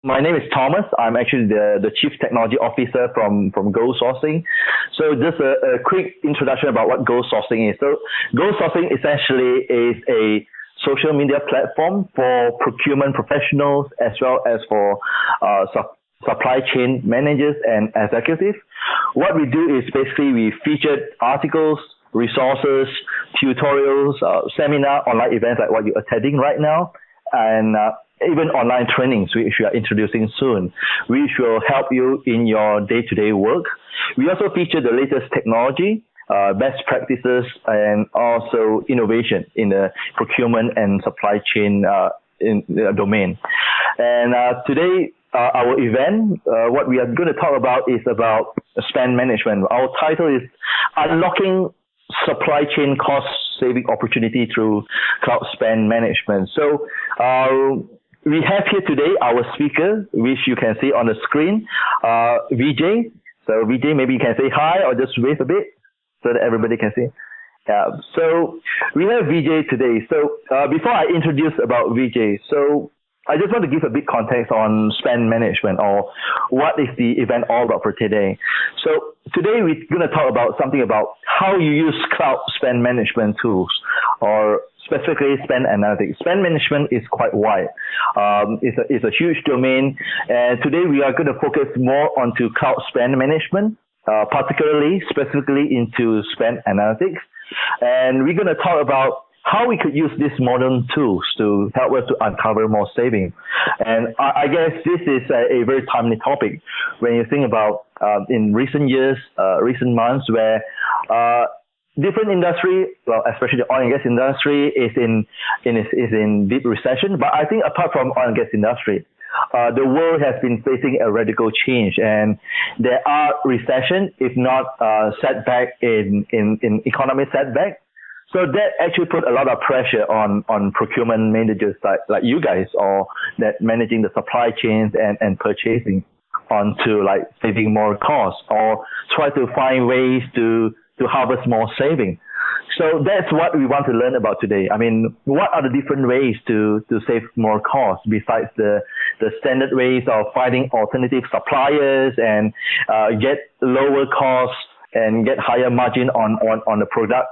My name is Thomas. I'm actually the Chief Technology Officer from Go Sourcing. So just a quick introduction about what Go Sourcing is. So Go Sourcing essentially is a social media platform for procurement professionals as well as for supply chain managers and executives. What we do is basically we featured articles, resources, tutorials, seminar, online events like what you're attending right now, and even online trainings, which we are introducing soon, which will help you in your day-to-day work. We also feature the latest technology, best practices, and also innovation in the procurement and supply chain domain. And today, our event, what we are going to talk about is about spend management. Our title is Unlocking Supply Chain Cost Saving Opportunity Through Cloud Spend Management. So we have here today our speaker, which you can see on the screen, Vijay. So Vijay, maybe you can say hi or just wave a bit so that everybody can see. Yeah. So we have Vijay today. So before I introduce about Vijay, so I just want to give a bit context on spend management, or what is the event all about for today. So today we're going to talk about something about how you use cloud spend management tools, or specifically spend analytics. Spend management is quite wide. It's a huge domain, and today we are going to focus more onto cloud spend management, particularly specifically into spend analytics, and we're going to talk about how we could use these modern tools to help us to uncover more savings. And I guess this is a very timely topic when you think about in recent years, recent months, where different industry, well, especially the oil and gas industry, is in deep recession. But I think apart from oil and gas industry, the world has been facing a radical change, and there are recession, if not setback in economic setback. So that actually put a lot of pressure on procurement managers like you guys, or that managing the supply chains and purchasing, onto like saving more costs or try to find ways to harvest more saving. So that's what we want to learn about today. I mean, what are the different ways to save more costs besides the standard ways of finding alternative suppliers and get lower costs and get higher margin on the product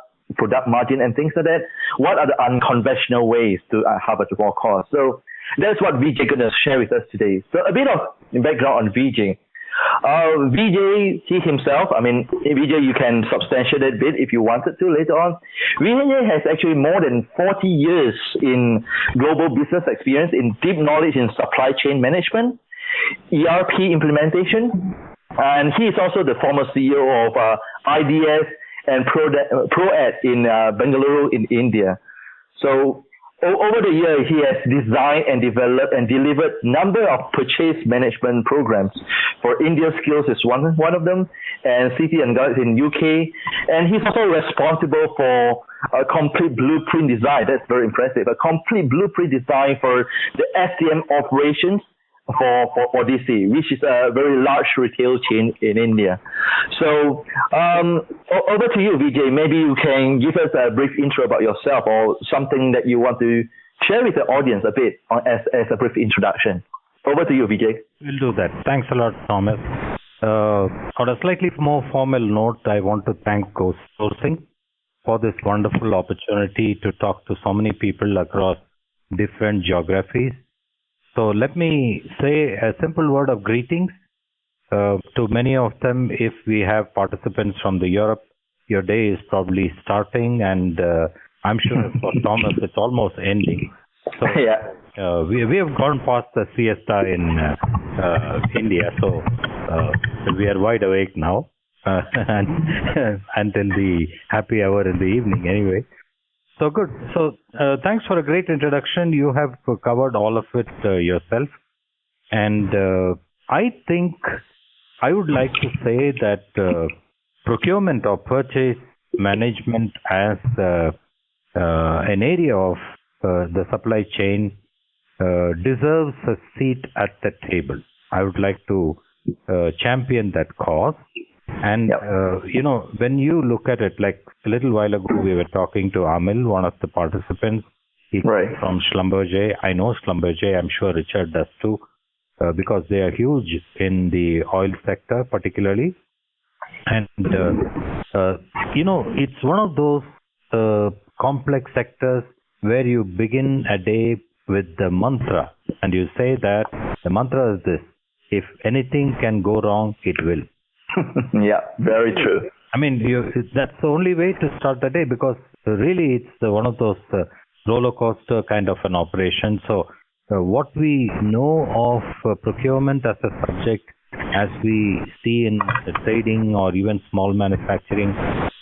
margin and things like that? What are the unconventional ways to harvest more costs? So that's what Vijay going to share with us today. So a bit of background on Vijay. Vijay, he himself, I mean, Vijay, you can substantiate a bit if you wanted to later on. Vijay has actually more than 40 years in global business experience, in deep knowledge in supply chain management, ERP implementation, and he is also the former CEO of IDS and ProAd in Bengaluru in India. So over the year, he has designed and developed and delivered number of purchase management programs. For India Skills is one of them, and City and Guides in UK. And he's also responsible for a complete blueprint design. That's very impressive. A complete blueprint design for the SDM operations for DC, which is a very large retail chain in India. So over to you, Vijay. Maybe you can give us a brief intro about yourself, or something that you want to share with the audience a bit as a brief introduction. Over to you, Vijay. We'll do that. Thanks a lot, Thomas. On a slightly more formal note, I want to thank Go Sourcing for this wonderful opportunity to talk to so many people across different geographies. So let me say a simple word of greetings to many of them. If we have participants from the Europe, your day is probably starting, and I'm sure for Thomas it's almost ending. So yeah. We have gone past the siesta in India, so we are wide awake now and until the happy hour in the evening anyway. So good. So thanks for a great introduction. You have covered all of it yourself. And I think I would like to say that procurement or purchase management as an area of the supply chain deserves a seat at the table. I would like to champion that cause. And, when you look at it, like a little while ago, we were talking to Amil, one of the participants. He's from Schlumberger. I know Schlumberger. I'm sure Richard does too. because they are huge in the oil sector, particularly. And, it's one of those complex sectors where you begin a day with the mantra, and you say that the mantra is this: if anything can go wrong, it will. Yeah, very true. I mean, that's the only way to start the day, because really it's one of those roller coaster kind of an operation. So what we know of procurement as a subject, as we see in the trading or even small manufacturing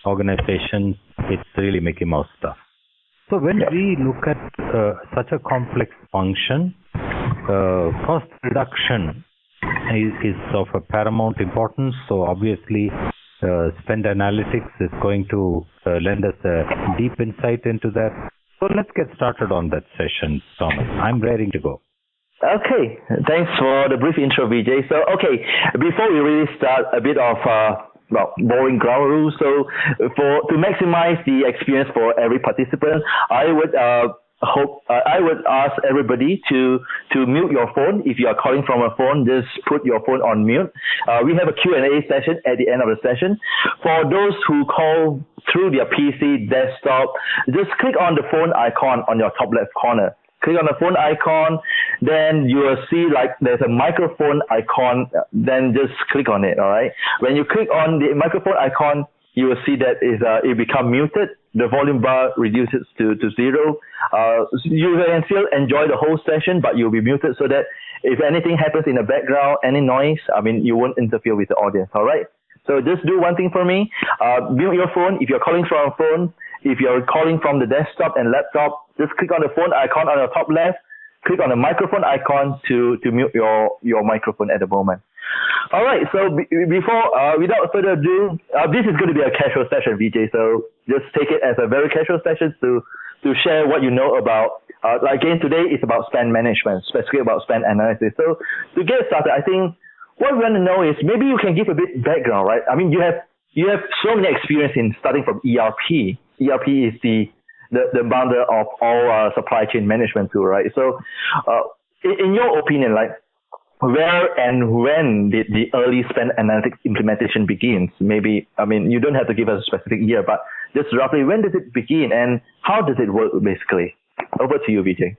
organizations, it's really Mickey Mouse stuff. So when we look at such a complex function, cost reduction is of a paramount importance. So obviously, spend analytics is going to lend us a deep insight into that. So let's get started on that session, Thomas. I'm raring to go. Okay, thanks for the brief intro, Vijay. So, okay, before we really start, a bit of boring ground rules. So, to maximize the experience for every participant, I would ask everybody to mute your phone. If you are calling from a phone, just put your phone on mute. We have a Q&A session at the end of the session. For those who call through their PC, desktop, just click on the phone icon on your top left corner. Click on the phone icon, then you will see like there's a microphone icon, then just click on it, all right? When you click on the microphone icon, you will see that it become muted. The volume bar reduces to zero. You can still enjoy the whole session, but you'll be muted so that if anything happens in the background, any noise, you won't interfere with the audience, all right? So just do one thing for me. Mute your phone if you're calling from a phone. If you're calling from the desktop and laptop, just click on the phone icon on the top left. Click on the microphone icon to mute your microphone at the moment. All right, so without further ado, this is going to be a casual session, Vijay. So just take it as a very casual session to share what you know about. Again, today is about spend management, specifically about spend analysis. So to get started, I think what we want to know is maybe you can give a bit background, right? I mean, you have so many experience in starting from ERP. ERP is the mother of all supply chain management tool, right? So, in your opinion, like where and when did the early spend analytics implementation begins? Maybe, you don't have to give us a specific year, but just roughly when does it begin and how does it work basically? Over to you, Vijay.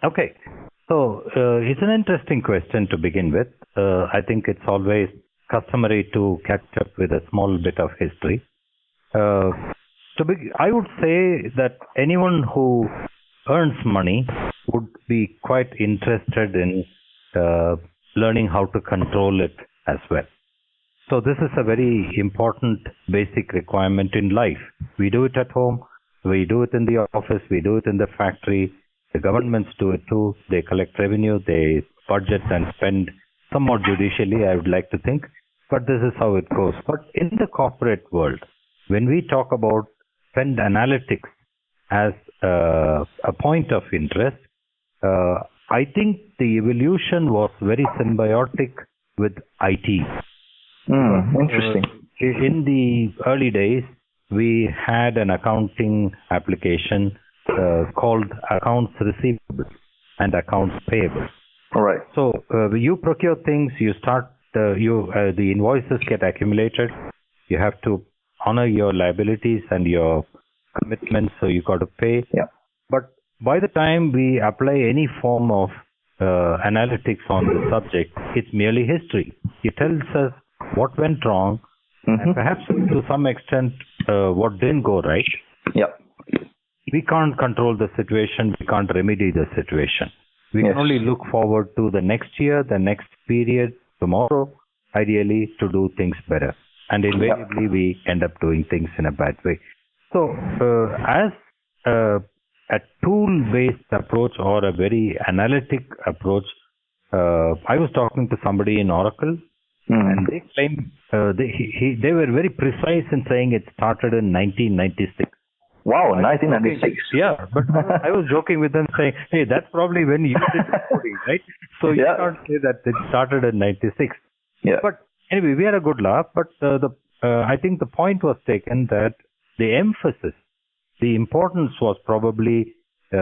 Okay. So, it's an interesting question to begin with. I think it's always customary to catch up with a small bit of history. I would say that anyone who earns money would be quite interested in learning how to control it as well. So this is a very important basic requirement in life. We do it at home, we do it in the office, we do it in the factory. The governments do it too. They collect revenue, they budget and spend somewhat judicially, I would like to think. But this is how it goes. But in the corporate world, when we talk about spend analytics as a point of interest, I think the evolution was very symbiotic with IT. Interesting. In the early days, we had an accounting application called accounts receivable and accounts payable. All right. So you procure things, you start, the invoices get accumulated, you have to honor your liabilities and your commitments, so you got to pay. Yeah. But by the time we apply any form of analytics on the subject, it's merely history. It tells us what went wrong, and perhaps to some extent what didn't go right. Yeah. We can't control the situation, we can't remedy the situation. We can only look forward to the next year, the next period, tomorrow, ideally, to do things better. And invariably, we end up doing things in a bad way. So, as a tool-based approach or a very analytic approach, I was talking to somebody in Oracle, and they claim they were very precise in saying it started in 1996. Wow, 1996. Yeah, but I was joking with them saying, hey, that's probably when you did coding, right? So you can't say that it started in 96. Yeah. But anyway, we had a good laugh, but I think the point was taken that the emphasis, the importance was probably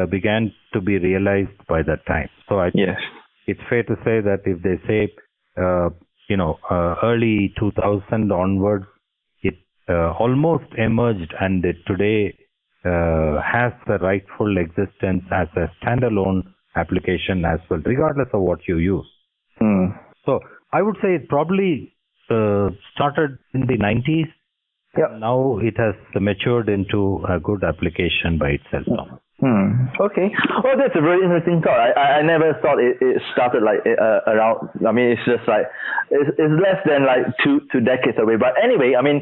began to be realized by that time. So it's fair to say that if they say, early 2000 onwards, it almost emerged, and it today has the rightful existence as a standalone application as well, regardless of what you use. So I would say it probably started in the 90s. Yep. Now it has matured into a good application by itself now. Okay. Well, that's a very interesting thought. I never thought it started like around. I mean, it's just like it's less than like two decades away. But anyway, I mean,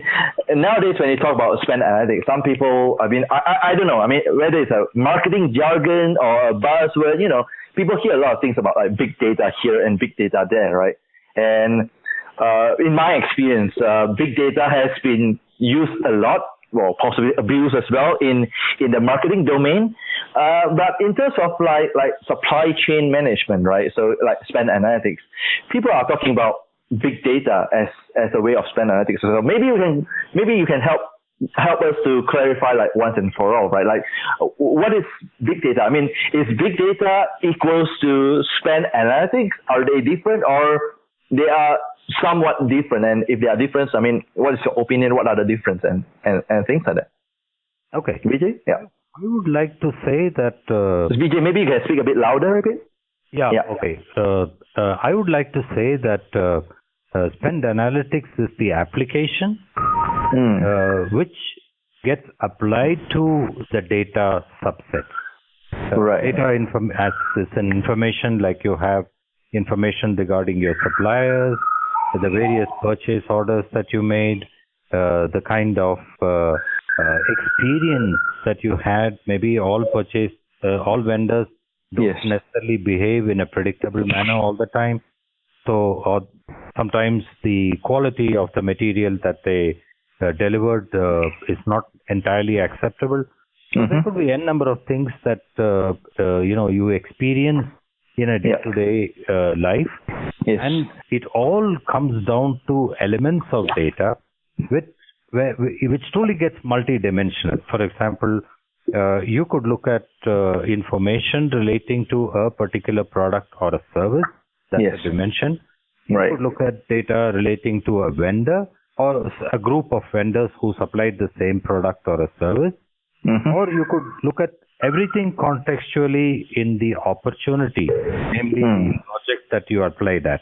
nowadays when you talk about spend analytics, some people, I mean, I don't know. I mean, whether it's a marketing jargon or a buzzword, people hear a lot of things about like big data here and big data there, right? And in my experience, big data has been used a lot, well, possibly abused as well in the marketing domain. But in terms of like supply chain management, right? So like spend analytics, people are talking about big data as a way of spend analytics. So maybe you can help us to clarify like once and for all, right? Like, what is big data? I mean, is big data equals to spend analytics? Are they different, or they are somewhat different? And if they are different, I mean, what is your opinion? What are the difference and things like that? Okay. Vijay? Yeah. I would like to say that... Vijay, maybe you can speak a bit louder a bit? Yeah. Okay. I would like to say that spend analytics is the application which gets applied to the data subset. Right. Data as is an information, like you have information regarding your suppliers, the various purchase orders that you made, the kind of experience that you had. Maybe all vendors don't necessarily behave in a predictable manner all the time. So, or sometimes the quality of the material that they delivered is not entirely acceptable. So there could be n number of things that you experience in a day-to-day life, and it all comes down to elements of data which truly gets multidimensional. For example, you could look at information relating to a particular product or a service. That's a dimension. You could look at data relating to a vendor or a group of vendors who supplied the same product or a service. Or you could look at everything contextually in the opportunity, namely the project that you applied at.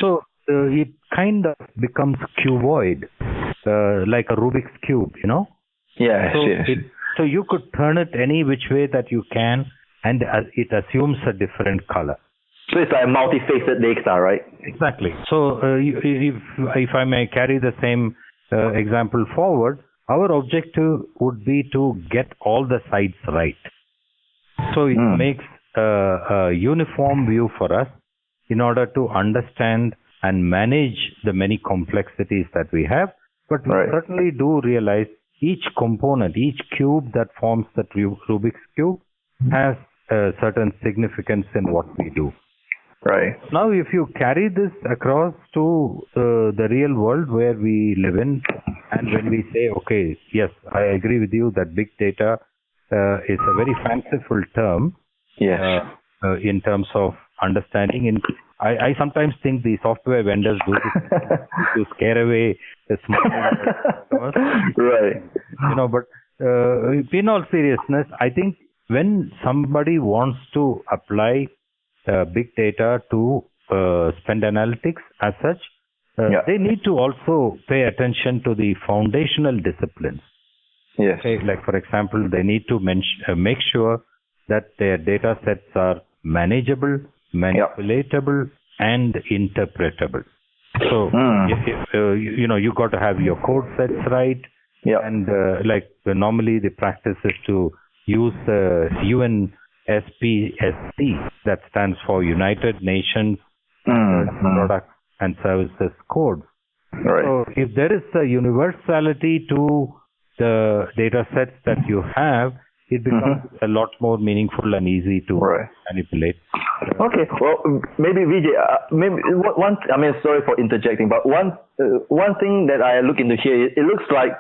So it kind of becomes cuboid, like a Rubik's Cube, So you could turn it any which way that you can, and it assumes a different color. So it's like a multi-faced data, right? Exactly. So if I may carry the same example forward, our objective would be to get all the sides right. So it makes a uniform view for us in order to understand and manage the many complexities that we have. But we certainly do realize each component, each cube that forms the Rubik's Cube has a certain significance in what we do. Right. Now, if you carry this across to the real world where we live in, and when we say, okay, yes, I agree with you that big data is a very fanciful term in terms of understanding. I sometimes think the software vendors do this to scare away the small customers. Right. But in all seriousness, I think when somebody wants to apply big data to spend analytics as such, they need to also pay attention to the foundational disciplines. Okay, like for example, they need to make sure that their data sets are manageable, manipulatable, and interpretable. So, you got to have your code sets right. And normally the practice is to use UNSPSC, that stands for United Nations Products and Services Code. So if there is a universality to the data sets that you have, it becomes a lot more meaningful and easy to manipulate. Okay, well, maybe Vijay, sorry for interjecting, but one thing that I look into here, it looks like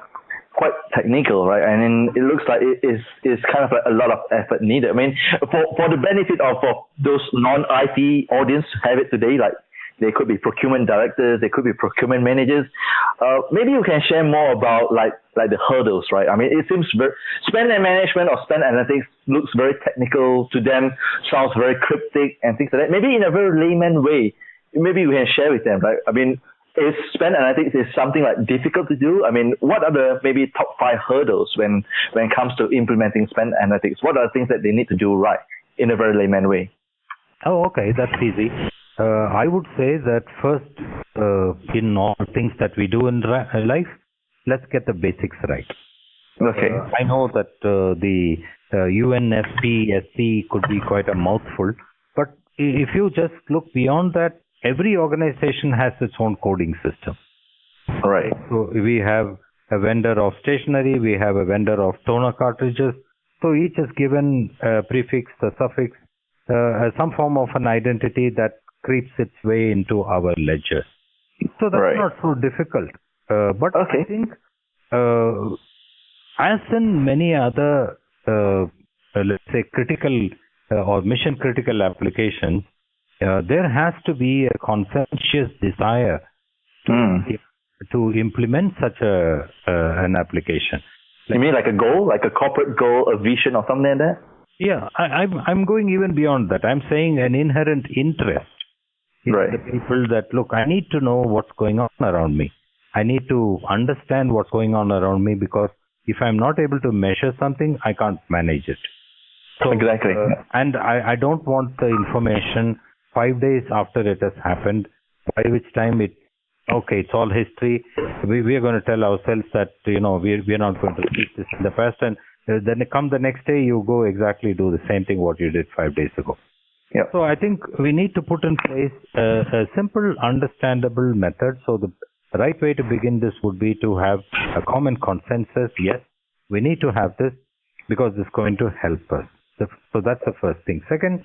quite technical, right? And then it looks like it is kind of a lot of effort needed. I mean, for the benefit of those non-IT audience who have it today, like they could be procurement directors, they could be procurement managers. Maybe you can share more about like the hurdles, right? I mean, it seems spend and management or spend analytics looks very technical to them, sounds very cryptic and things like that. Maybe in a very layman way, maybe you can share with them, right? I mean, is spend analytics is something like difficult to do? I mean, what are the maybe top 5 hurdles when it comes to implementing spend analytics? What are the things that they need to do right in a very layman way? Oh, okay, that's easy. I would say that first, in all things that we do in life, let's get the basics right. Okay. I know that the UNFPSC could be quite a mouthful, but if you just look beyond that, every organization has its own coding system. Right. So we have a vendor of stationery, we have a vendor of toner cartridges. So each is given a prefix, a suffix, some form of an identity that creeps its way into our ledger. So that's not so difficult. But I think, as in many other, let's say, critical or mission critical applications, there has to be a conscientious desire to implement such an application. You mean like a goal, like a corporate goal, a vision or something like that? Yeah, I'm going even beyond that. I'm saying an inherent interest in the people that, look, I need to know what's going on around me. I need to understand what's going on around me, because if I'm not able to measure something, I can't manage it. So, exactly. And I don't want the information 5 days after it has happened, by which time it's all history. We are going to tell ourselves that, we're not going to repeat this in the past, and then come the next day, you go exactly do the same thing what you did 5 days ago. Yeah. So I think we need to put in place a simple, understandable method. So the right way to begin this would be to have a common consensus. Yes, we need to have this because it's going to help us. So that's the first thing. Second,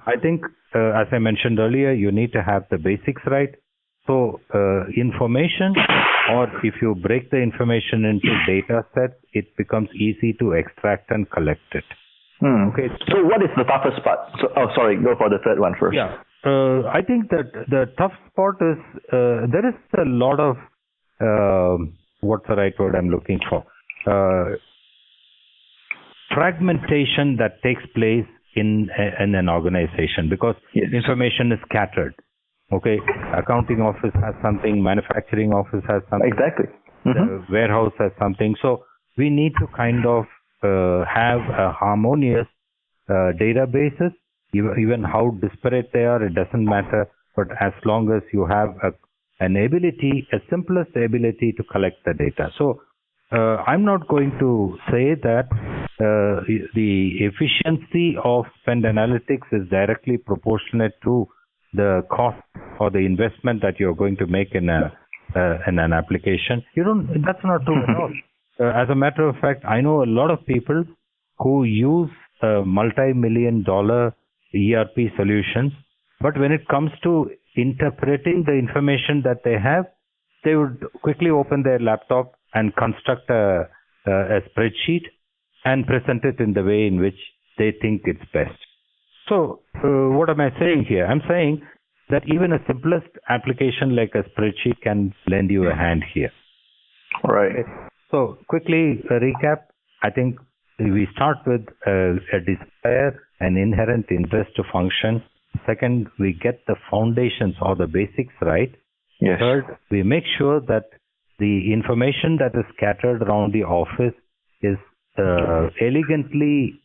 I think, as I mentioned earlier, you need to have the basics right. So information, or if you break the information into data sets, it becomes easy to extract and collect it. Okay. So what is the toughest part? Go for the third one first. Yeah. I think that the tough spot is there is a lot of what's the right word I'm looking for? Fragmentation that takes place in an organization, because information is scattered. Okay, accounting office has something, manufacturing office has something. Exactly. The warehouse has something. So we need to kind of have a harmonious databases. Even how disparate they are, it doesn't matter. But as long as you have an ability, a simplest ability to collect the data. So I'm not going to say that the efficiency of spend analytics is directly proportionate to the cost or the investment that you're going to make in an application. That's not true at all. As a matter of fact, I know a lot of people who use multi-million-dollar ERP solutions, but when it comes to interpreting the information that they have, they would quickly open their laptop and construct a spreadsheet and present it in the way in which they think it's best. So what am I saying here? I'm saying that even a simplest application like a spreadsheet can lend you a hand here. Right. Okay. So quickly recap, I think we start with a desire, an inherent interest to function. Second, we get the foundations or the basics right. Yes. Third, we make sure that the information that is scattered around the office is elegantly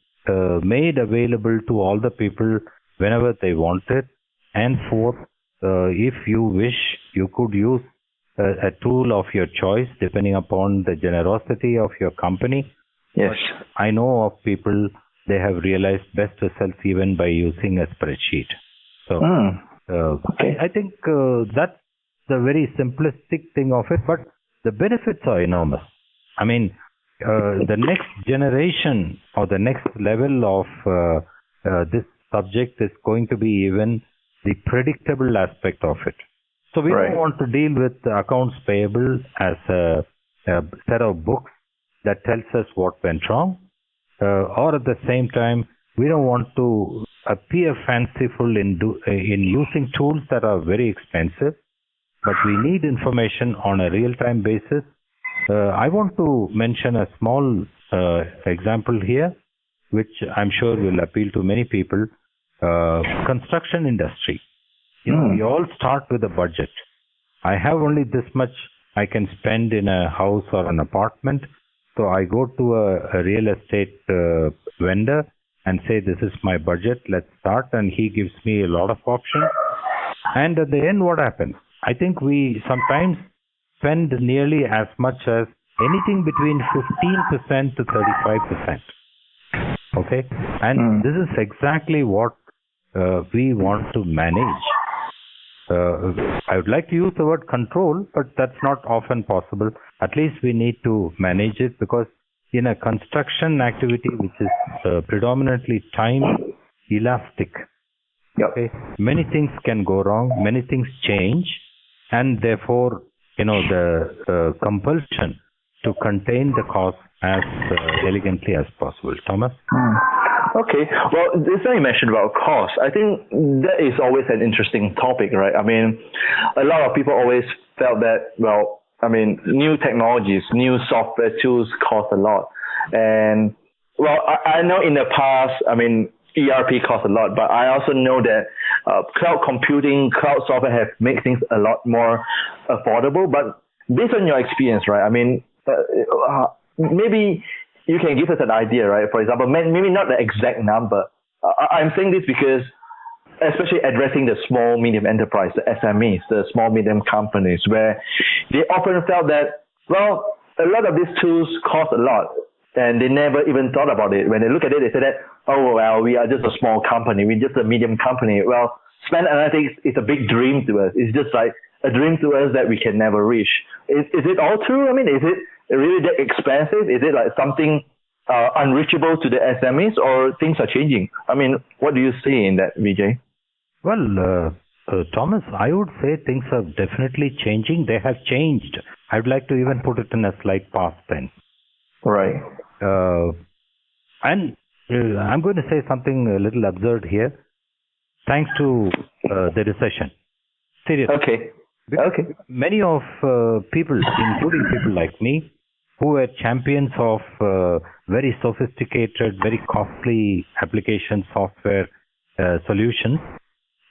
made available to all the people whenever they want it. And fourth, if you wish, you could use a tool of your choice depending upon the generosity of your company. Yes. But I know of people, they have realized best results even by using a spreadsheet. So I think that's the very simplistic thing of it, but the benefits are enormous. I mean, the next generation or the next level of this subject is going to be even the predictable aspect of it. So we don't want to deal with accounts payable as a set of books that tells us what went wrong, or at the same time, we don't want to appear fanciful in using tools that are very expensive, but we need information on a real-time basis. I want to mention a small example here, which I'm sure will appeal to many people. Construction industry. We all start with a budget. I have only this much I can spend in a house or an apartment. So I go to a real estate vendor and say, this is my budget, let's start. And he gives me a lot of options. And at the end, what happens? I think we sometimes spend nearly as much as anything between 15% to 35%. Okay? And this is exactly what we want to manage. I would like to use the word control, but that's not often possible. At least we need to manage it, because in a construction activity which is predominantly time elastic, okay, many things can go wrong, many things change, and therefore, the compulsion to contain the cost as elegantly as possible. Thomas? Okay, well, this thing you mentioned about cost, I think that is always an interesting topic, right? I mean, a lot of people always felt that, new technologies, new software tools cost a lot. And, I know in the past, ERP costs a lot, but I also know that cloud computing, cloud software have made things a lot more affordable. But based on your experience, right, maybe you can give us an idea, right? For example, maybe not the exact number. I'm saying this because, especially addressing the small, medium enterprise, the SMEs, the small, medium companies, where they often felt that, a lot of these tools cost a lot, and they never even thought about it. When they look at it, they say that, we are just a small company, we're just a medium company. Well, spend analytics is a big dream to us. It's just like a dream to us that we can never reach. Is it all true? Is it really that expensive? Is it like something unreachable to the SMEs, or things are changing? What do you see in that, Vijay? Well, Thomas, I would say things are definitely changing. They have changed. I'd like to even put it in a slight past tense. Right. And I'm going to say something a little absurd here. Thanks to the recession. Seriously. Okay. Many of people, including people like me, who were champions of very sophisticated, very costly application software solutions,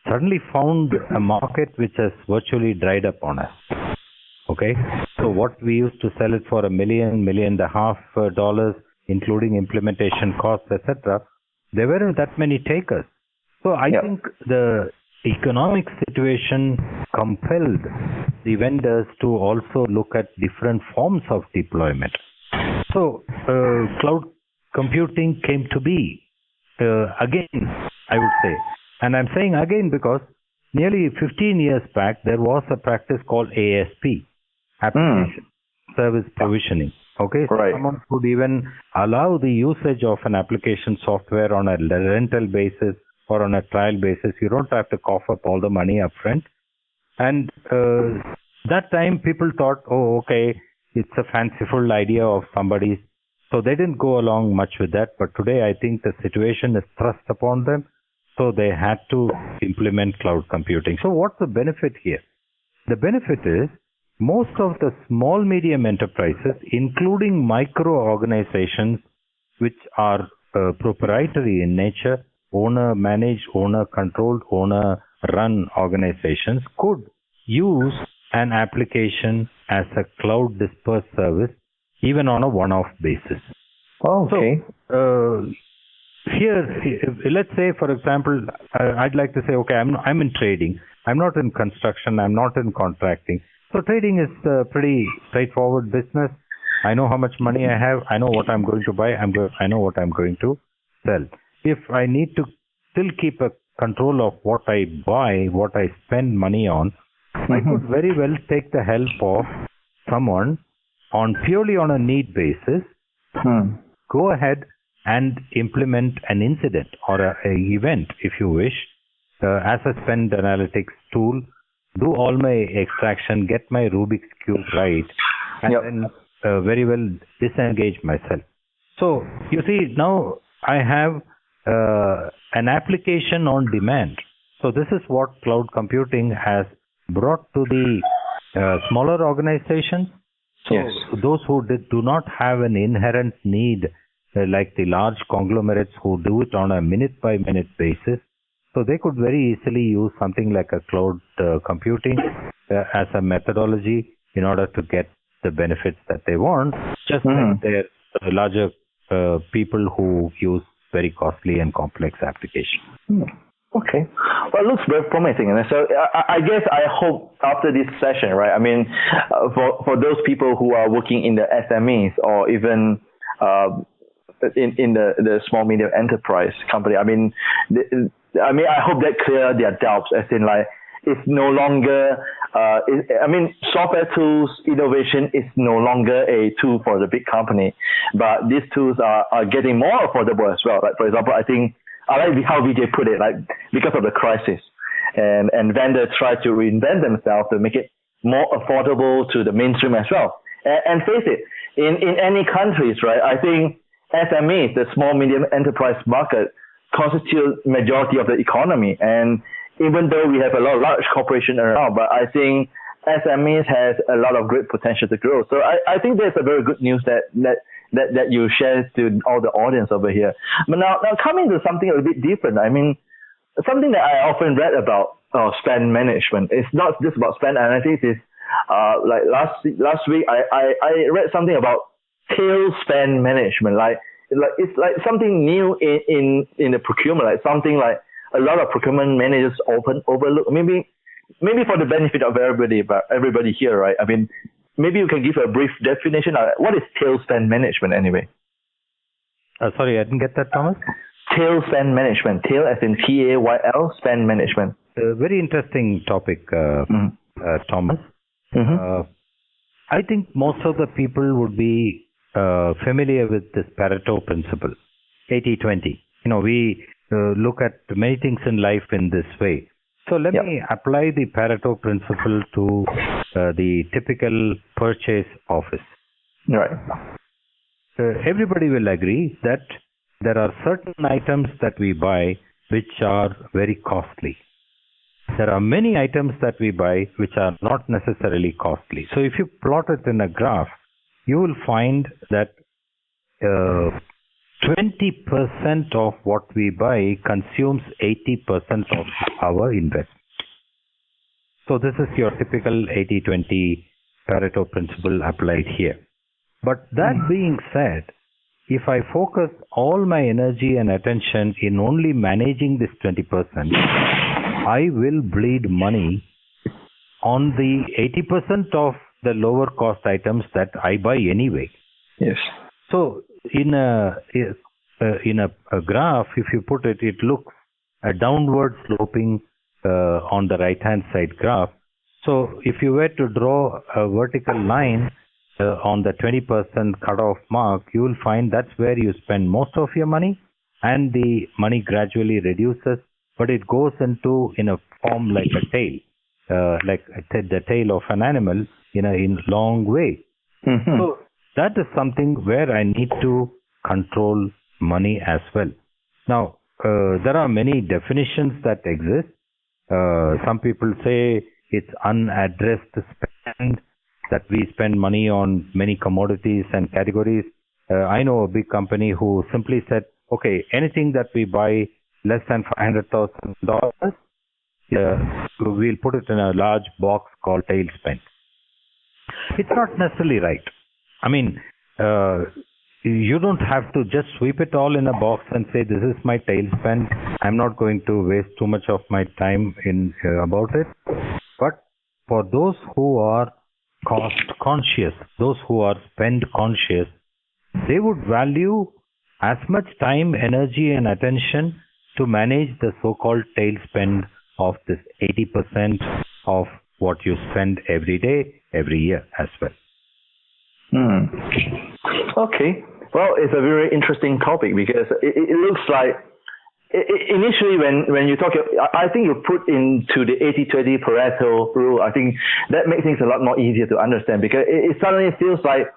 suddenly found a market which has virtually dried up on us. Okay, so what we used to sell it for $1 million, $1.5 million, including implementation costs, etc., there weren't that many takers. So I think the economic situation compelled the vendors to also look at different forms of deployment. So cloud computing came to be again, I would say. And I'm saying again because nearly 15 years back, there was a practice called ASP, Application Service Provisioning. Okay, so someone could even allow the usage of an application software on a rental basis or on a trial basis. You don't have to cough up all the money up front. And that time people thought, it's a fanciful idea of somebody's. So they didn't go along much with that. But today I think the situation is thrust upon them. So they had to implement cloud computing. So what's the benefit here? The benefit is most of the small medium enterprises, including micro organizations which are proprietary in nature, owner managed, owner controlled, owner run organizations, could use an application as a cloud dispersed service even on a one-off basis. Okay. So, here, let's say, for example, I'd like to say, I'm in trading. I'm not in construction. I'm not in contracting. So trading is a pretty straightforward business. I know how much money I have. I know what I'm going to buy. I know what I'm going to sell. If I need to still keep a control of what I buy, what I spend money on, I could very well take the help of someone purely on a need basis, go ahead and implement an incident or an event, if you wish, as a spend analytics tool, do all my extraction, get my Rubik's Cube right, and then very well disengage myself. So you see, now I have an application on demand. So this is what cloud computing has brought to the smaller organizations. So Yes. those who do not have an inherent need, like the large conglomerates who do it on a minute by minute basis, so they could very easily use something like a cloud computing as a methodology in order to get the benefits that they want, just like their larger people who use very costly and complex applications. Okay. Well, it looks very promising. And so I guess I hope after this session, right? I mean, for those people who are working in the SMEs or even in the small medium enterprise company, I mean, I hope that clear their doubts, as in like it's no longer. Software tools innovation is no longer a tool for the big company, but these tools are getting more affordable as well. Like for example, I think I like how Vijay put it, like because of the crisis, and vendors try to reinvent themselves to make it more affordable to the mainstream as well. And face it, in any countries, right? I think SMEs, the small medium enterprise market, constitute majority of the economy. And even though we have a lot of large corporations around, but I think SMEs has a lot of great potential to grow. So I think that's a very good news that you share to all the audience over here. But now coming to something a bit different. I mean, something that I often read about spend management. It's not just about spend analytics. It's like last week I read something about tail spend management. Like it's like something new in the procurement. Like something like a lot of procurement managers overlook. Maybe for the benefit of everybody here, right? I mean, maybe you can give a brief definition. What is tail spend management anyway? Sorry, I didn't get that, Thomas. Tail spend management. Tail as in TAYL, spend management. Very interesting topic, Thomas. I think most of the people would be familiar with this Pareto principle, 80-20. You know, we look at many things in life in this way. So let me apply the Pareto principle to the typical purchase office. Right. Everybody will agree that there are certain items that we buy which are very costly. There are many items that we buy which are not necessarily costly. So if you plot it in a graph, you will find that 20% of what we buy consumes 80% of our investment. So this is your typical 80-20 Pareto principle applied here. But that being said, if I focus all my energy and attention in only managing this 20%, I will bleed money on the 80% of the lower cost items that I buy anyway. Yes. So in a graph, if you put it, it looks a downward sloping on the right hand side graph. So if you were to draw a vertical line on the 20% cutoff mark, you will find that's where you spend most of your money, and the money gradually reduces, but it goes in a form like a tail, like I said, the tail of an animal in a long way. So that is something where I need to control money as well. Now, there are many definitions that exist. Some people say it's unaddressed spend, that we spend money on many commodities and categories. I know a big company who simply said, okay, anything that we buy less than $500,000, we'll put it in a large box called tail spend. It's not necessarily right. I mean, you don't have to just sweep it all in a box and say, this is my tail spend. I'm not going to waste too much of my time about it. But for those who are cost conscious, those who are spend conscious, they would value as much time, energy and attention to manage the so-called tail spend of this 80% of what you spend every day, every year as well. Okay. Well, it's a very interesting topic because it looks like initially when you talk, I think you put into the 80-20 Pareto rule, I think that makes things a lot more easier to understand because it suddenly feels like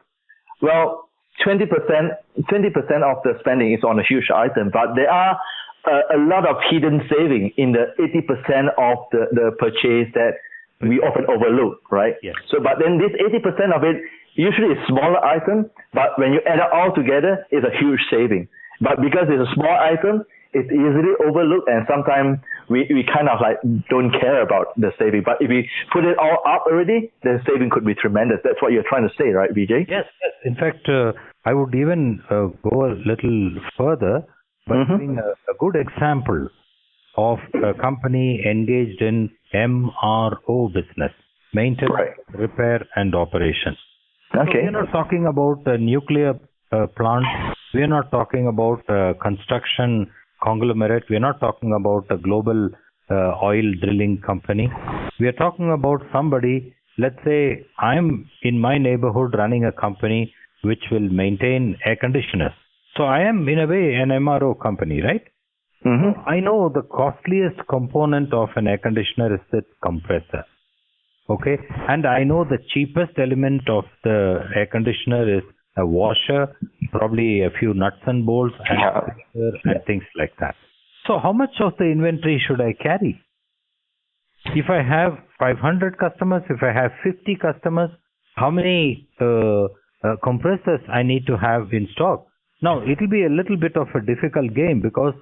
Well, 20% of the spending is on a huge item, but there are a lot of hidden saving in the 80% of the purchase that we often overlook, right? Yes. So, but then this 80% of it usually is smaller item, but when you add it all together, it's a huge saving. But because it's a small item, it's easily overlooked, and sometimes we kind of like don't care about the saving. But if we put it all up already, the saving could be tremendous. That's what you're trying to say, right, Vijay? Yes, yes. In fact, I would even go a little further by giving a good example of a company engaged in MRO business, maintenance, repair, and operations. Okay. So we're not talking about a nuclear plant. We're not talking about a construction conglomerate. We're not talking about a global oil drilling company. We are talking about somebody, let's say I'm in my neighborhood running a company which will maintain air conditioners. So I am in a way an MRO company, right? Mm-hmm. I know the costliest component of an air conditioner is the compressor. Okay, and I know the cheapest element of the air conditioner is a washer, probably a few nuts and bolts, and things like that. So how much of the inventory should I carry? If I have 500 customers, if I have 50 customers, how many compressors I need to have in stock? Now, it will be a little bit of a difficult game because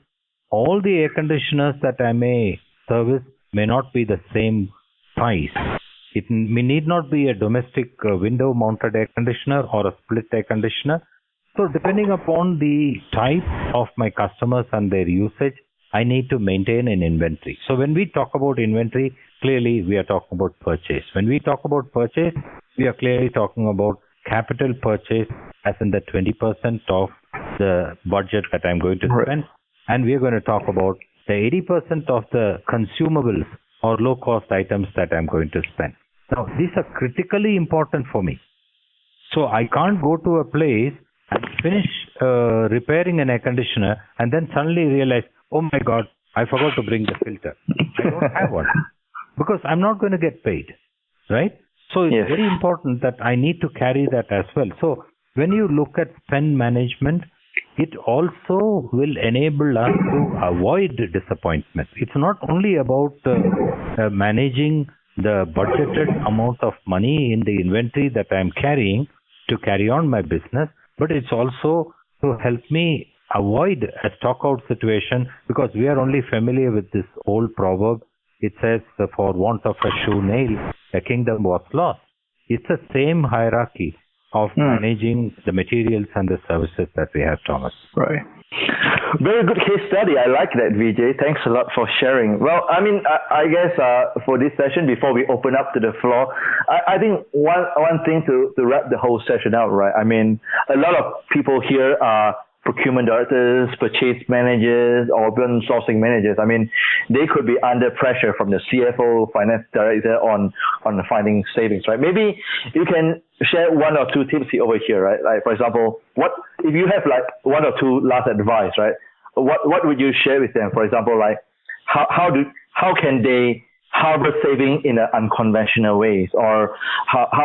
all the air conditioners that I may service may not be the same size. It need not be a domestic window-mounted air conditioner or a split air conditioner. So depending upon the type of my customers and their usage, I need to maintain an inventory. So when we talk about inventory, clearly we are talking about purchase. When we talk about purchase, we are clearly talking about capital purchase as in the 20% of the budget that I'm going to spend. And we are going to talk about the 80% of the consumables or low-cost items that I'm going to spend. Now, these are critically important for me. So I can't go to a place and finish repairing an air conditioner and then suddenly realize, oh my God, I forgot to bring the filter. I don't have one. Because I'm not going to get paid, right? So it's very important that I need to carry that as well. So when you look at spend management, it also will enable us to avoid disappointment. It's not only about managing the budgeted amount of money in the inventory that I'm carrying to carry on my business, but it's also to help me avoid a stock out situation, because we are only familiar with this old proverb. It says, for want of a shoe nail, a kingdom was lost. It's the same hierarchy of managing the materials and the services that we have, Thomas. Right. Very good case study. I like that, Vijay. Thanks a lot for sharing. Well, I mean, I guess for this session, before we open up to the floor, I think one thing to wrap the whole session out, right? I mean, a lot of people here are procurement directors, purchase managers, or even sourcing managers. I mean, they could be under pressure from the CFO, finance director on finding savings, right? Maybe you can share one or two tips over here, right? Like, for example, what if you have like one or two last advice, right? What would you share with them? For example, like how can they harvest saving in unconventional ways, or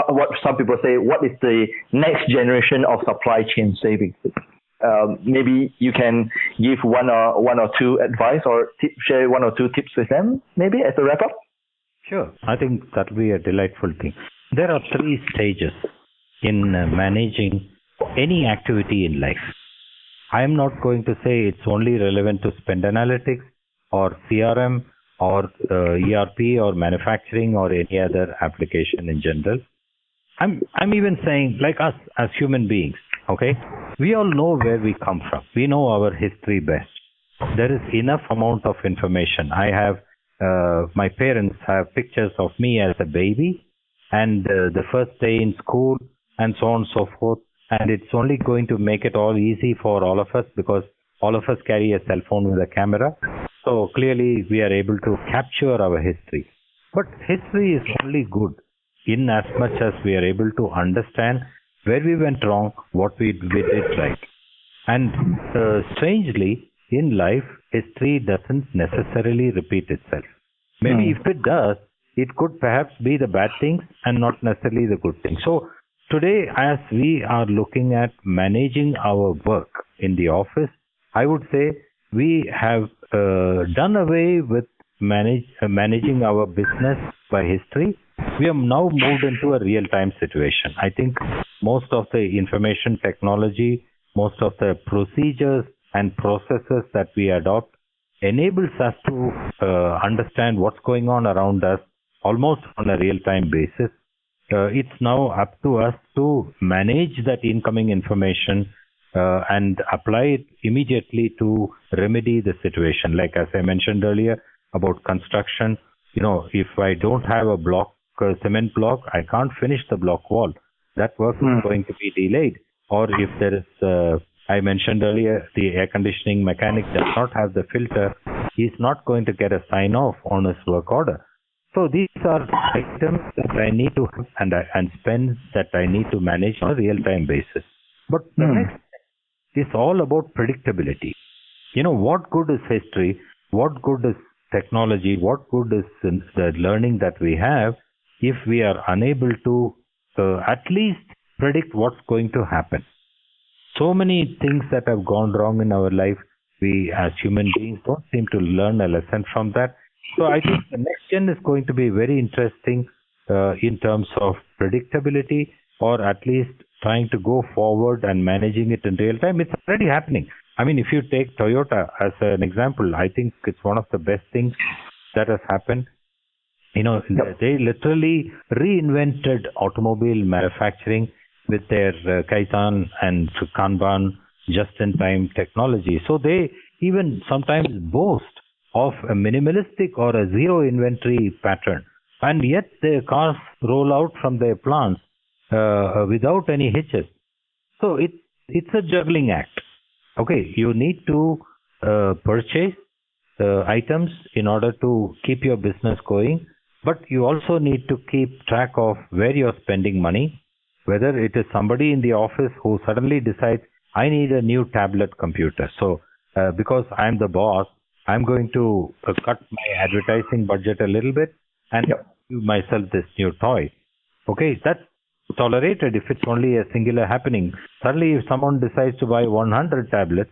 what some people say, what is the next generation of supply chain savings? Maybe you can give one or two advice, or share one or two tips with them, maybe as a wrap up. Sure, I think that will be a delightful thing. There are 3 stages in managing any activity in life. I am not going to say it's only relevant to spend analytics or CRM or ERP or manufacturing or any other application in general. I'm even saying, like us as human beings, okay? We all know where we come from. We know our history best. There is enough amount of information. I have, my parents have pictures of me as a baby and the first day in school and so on and so forth. And it's only going to make it all easy for all of us because all of us carry a cell phone with a camera. So clearly we are able to capture our history. But history is only good in as much as we are able to understand where we went wrong, what we did right. And strangely, in life, history doesn't necessarily repeat itself. Maybe if it does, it could perhaps be the bad things and not necessarily the good things. So today, as we are looking at managing our work in the office, I would say we have done away with managing our business by history. We have now moved into a real-time situation. I think most of the information technology, most of the procedures and processes that we adopt enables us to understand what's going on around us almost on a real-time basis. It's now up to us to manage that incoming information and apply it immediately to remedy the situation. Like as I mentioned earlier about construction, if I don't have a cement block, I can't finish the block wall. That work is going to be delayed. Or if there is, I mentioned earlier, the air conditioning mechanic does not have the filter, he's not going to get a sign off on his work order. So these are items that I need to have and spend that I need to manage on a real-time basis. But the next is all about predictability. What good is history? What good is technology? What good is the learning that we have if we are unable to at least predict what's going to happen? So many things that have gone wrong in our life, we as human beings don't seem to learn a lesson from that. So I think the next gen is going to be very interesting in terms of predictability, or at least trying to go forward and managing it in real time. It's already happening. I mean, if you take Toyota as an example, I think it's one of the best things that has happened. They literally reinvented automobile manufacturing with their Kaizen and Kanban just-in-time technology. So they even sometimes boast of a minimalistic or a zero inventory pattern, and yet their cars roll out from their plants without any hitches. So it's a juggling act. Okay, you need to purchase items in order to keep your business going, but you also need to keep track of where you're spending money, whether it is somebody in the office who suddenly decides, I need a new tablet computer. So because I'm the boss, I'm going to cut my advertising budget a little bit and give myself this new toy. Okay, that's tolerated if it's only a singular happening. Suddenly, if someone decides to buy 100 tablets,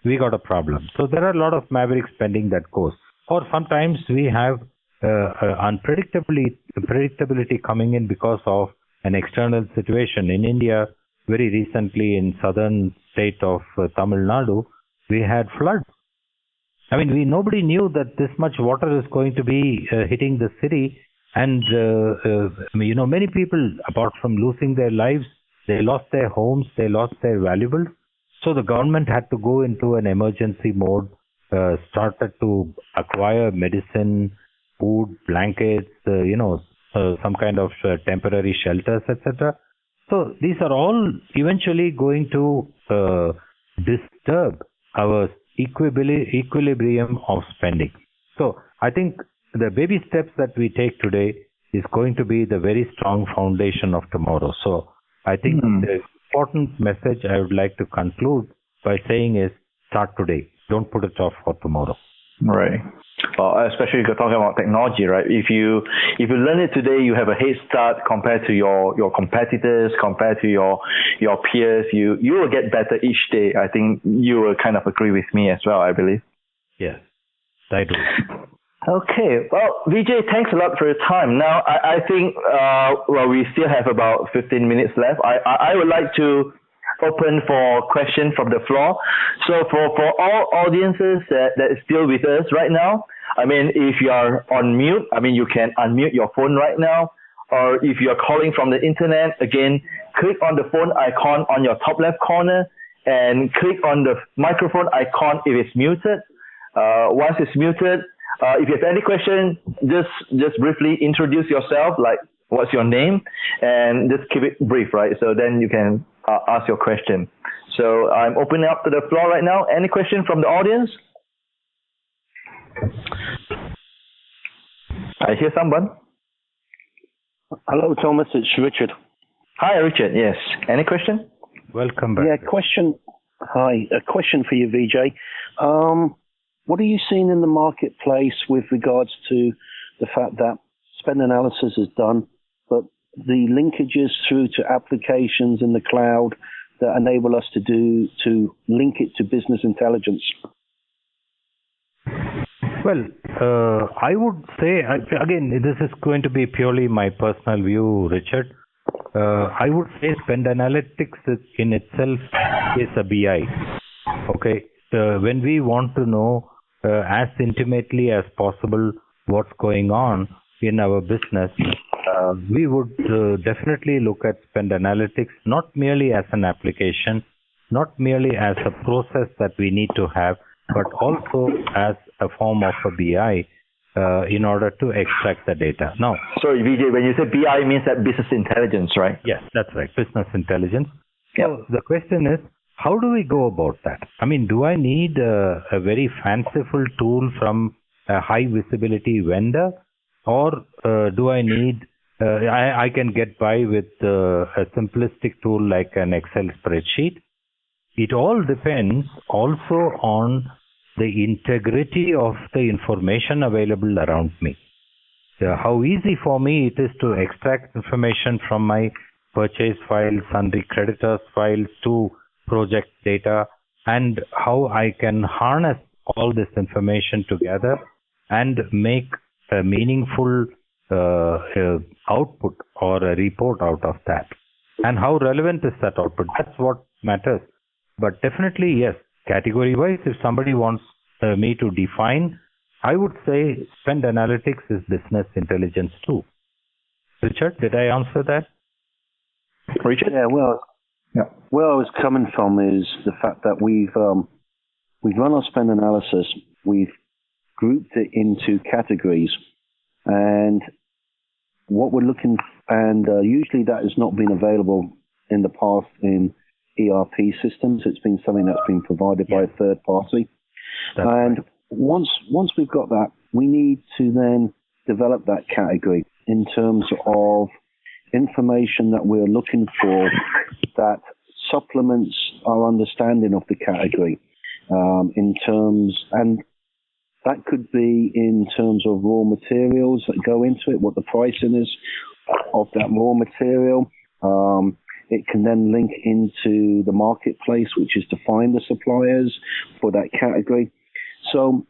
we got a problem. So there are a lot of maverick spending that goes. Or sometimes we have unpredictability coming in because of an external situation. In India, very recently in southern state of Tamil Nadu, we had floods. I mean, nobody knew that this much water is going to be hitting the city. And, many people, apart from losing their lives, they lost their homes, they lost their valuables. So the government had to go into an emergency mode, started to acquire medicine, food, blankets, some kind of temporary shelters, etc. So these are all eventually going to disturb our equilibrium of spending. So I think the baby steps that we take today is going to be the very strong foundation of tomorrow. So I think the important message I would like to conclude by saying is start today. Don't put it off for tomorrow. Right. Well, especially if you're talking about technology, right? If you learn it today, you have a head start compared to your competitors, compared to your peers. You will get better each day. I think you will kind of agree with me as well, I believe. Yes, I do. Okay. Well, Vijay, thanks a lot for your time. Now, I think, we still have about 15 minutes left. I would like to open for questions from the floor. So for all audiences that is still with us right now, I mean, if you are on mute, I mean, you can unmute your phone right now. Or if you are calling from the internet, again, click on the phone icon on your top left corner and click on the microphone icon if it's muted. Once it's muted, if you have any question, just briefly introduce yourself, like what's your name, and just keep it brief, right? So then you can ask your question. So I'm opening up to the floor right now. Any question from the audience? I hear someone. Hello, Thomas. It's Richard. Hi, Richard. Yes. Any question? Welcome back. Yeah, question. Hi. A question for you, Vijay. What are you seeing in the marketplace with regards to the fact that spend analysis is done, but the linkages through to applications in the cloud that enable us to link it to business intelligence? Well, I would say, again, this is going to be purely my personal view, Richard. I would say spend analytics in itself is a BI. Okay, when we want to know as intimately as possible what's going on in our business, we would definitely look at spend analytics not merely as an application, not merely as a process that we need to have, but also as a form of a BI in order to extract the data. Now, sorry, Vijay, when you say BI, means that business intelligence, right? Yes, that's right, business intelligence. Yep. So the question is, how do we go about that? I mean, do I need a very fanciful tool from a high visibility vendor, or do I need I can get by with a simplistic tool like an Excel spreadsheet? It all depends also on the integrity of the information available around me. How easy for me it is to extract information from my purchase files, sundry creditors files to project data, and how I can harness all this information together and make a meaningful output or a report out of that. And how relevant is that output? That's what matters. But definitely, yes, category-wise, if somebody wants me to define, I would say spend analytics is business intelligence too. Richard, did I answer that? Richard? Yeah, where I was coming from is the fact that we've run our spend analysis, we've grouped it into categories, and what we're looking, and usually that has not been available in the past in ERP systems. It's been something that's been provided by a third party. That's and right. Once we've got that, we need to then develop that category in terms of information that we're looking for that supplements our understanding of the category in terms, and that could be in terms of raw materials that go into it, what the pricing is of that raw material. It can then link into the marketplace, which is to find the suppliers for that category. So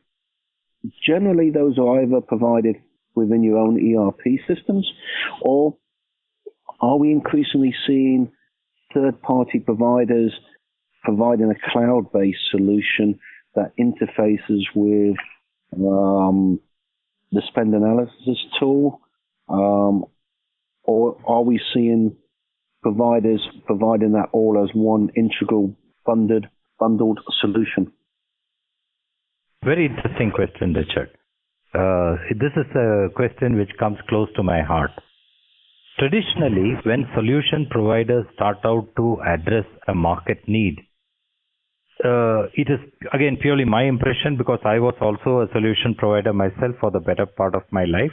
generally those are either provided within your own ERP systems, or are we increasingly seeing third-party providers providing a cloud-based solution that interfaces with the spend analysis tool? Or are we seeing providers providing that all as one integral bundled solution? Very interesting question, Richard. This is a question which comes close to my heart. Traditionally, when solution providers start out to address a market need, it is again purely my impression, because I was also a solution provider myself for the better part of my life.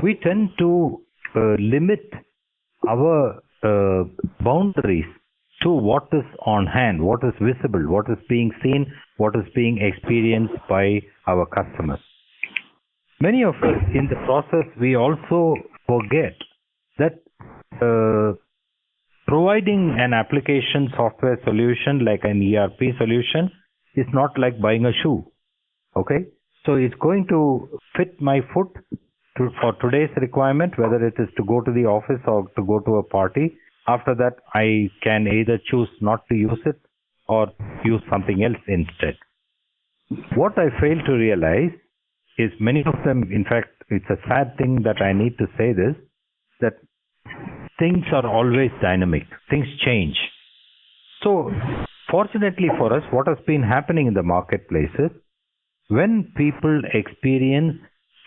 We tend to limit our boundaries to what is on hand, what is visible, what is being seen, what is being experienced by our customers. Many of us in the process, we also forget that providing an application software solution like an ERP solution is not like buying a shoe. Okay? So it's going to fit my foot for today's requirement, whether it is to go to the office or to go to a party. After that, I can either choose not to use it or use something else instead. What I fail to realize is many of them, in fact, it's a sad thing that I need to say this, that things are always dynamic. Things change. So, fortunately for us, what has been happening in the marketplace is when people experience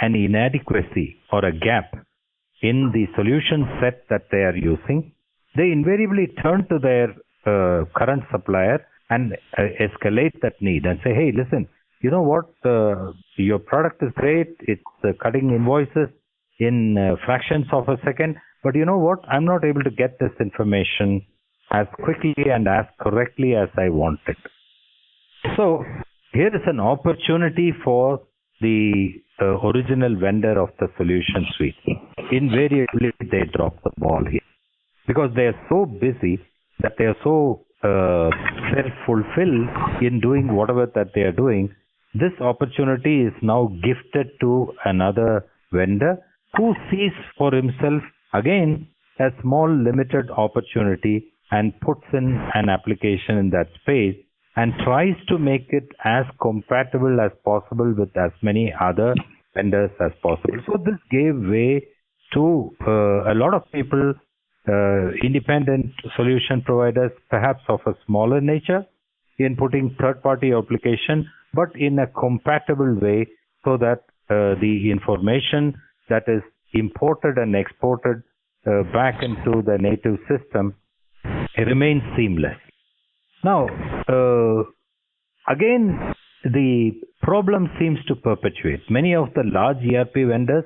an inadequacy or a gap in the solution set that they are using, they invariably turn to their current supplier and escalate that need and say, hey, listen, you know what, your product is great, it's cutting invoices in fractions of a second, but you know what, I'm not able to get this information as quickly and as correctly as I want it. So here is an opportunity for the original vendor of the solution suite. Invariably, they drop the ball here because they are so busy that they are so self-fulfilled in doing whatever that they are doing. This opportunity is now gifted to another vendor who sees for himself again a small limited opportunity and puts in an application in that space and tries to make it as compatible as possible with as many other vendors as possible. So this gave way to a lot of people, independent solution providers, perhaps of a smaller nature, in putting third-party application, but in a compatible way so that the information that is imported and exported back into the native system remains seamless. Now, again, the problem seems to perpetuate. Many of the large ERP vendors,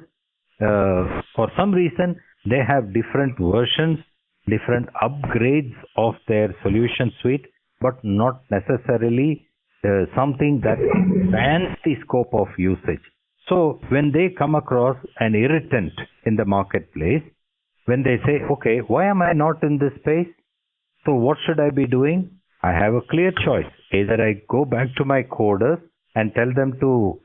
for some reason, they have different versions, different upgrades of their solution suite, but not necessarily something that spans the scope of usage. So when they come across an irritant in the marketplace, when they say, okay, why am I not in this space? So what should I be doing? I have a clear choice. Either I go back to my coders and tell them to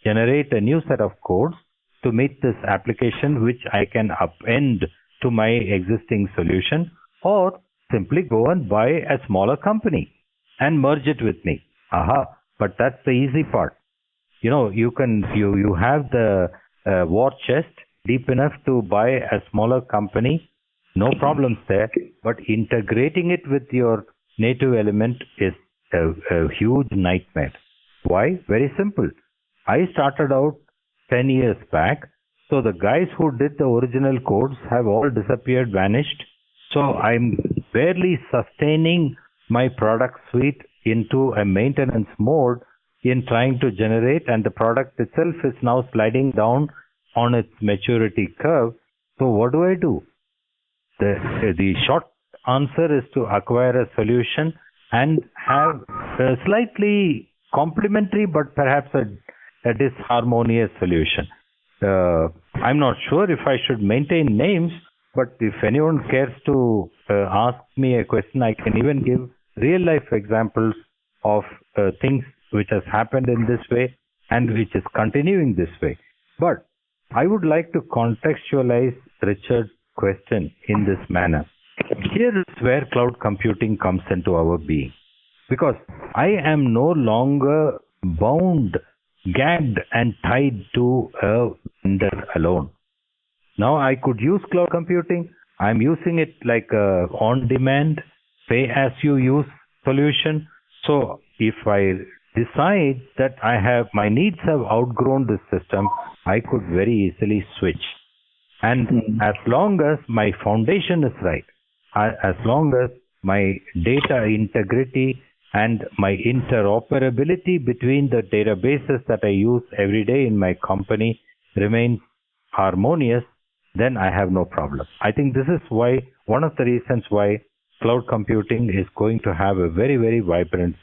generate a new set of codes to meet this application, which I can append to my existing solution, or simply go and buy a smaller company and merge it with me. But that's the easy part. You know, you have the war chest deep enough to buy a smaller company, no problems there, but integrating it with your native element is a huge nightmare. Why? Very simple. I started out 10 years back, so the guys who did the original codes have all disappeared, vanished. So I'm barely sustaining my product suite into a maintenance mode in trying to generate, and the product itself is now sliding down on its maturity curve. So what do? The short answer is to acquire a solution and have a slightly complementary but perhaps a disharmonious solution. I'm not sure if I should maintain names, but if anyone cares to ask me a question, I can even give real life examples of things which has happened in this way and which is continuing this way. But I would like to contextualize Richard's question in this manner. Here is where cloud computing comes into our being, because I am no longer bound, gagged and tied to a vendor alone. Now I could use cloud computing. I'm using it like a on-demand, pay-as-you-use solution. So if I decide that my needs have outgrown this system, I could very easily switch. And as long as my foundation is right, as long as my data integrity and my interoperability between the databases that I use every day in my company remains harmonious, then I have no problem. I think this is why, one of the reasons why cloud computing is going to have a very, very vibrant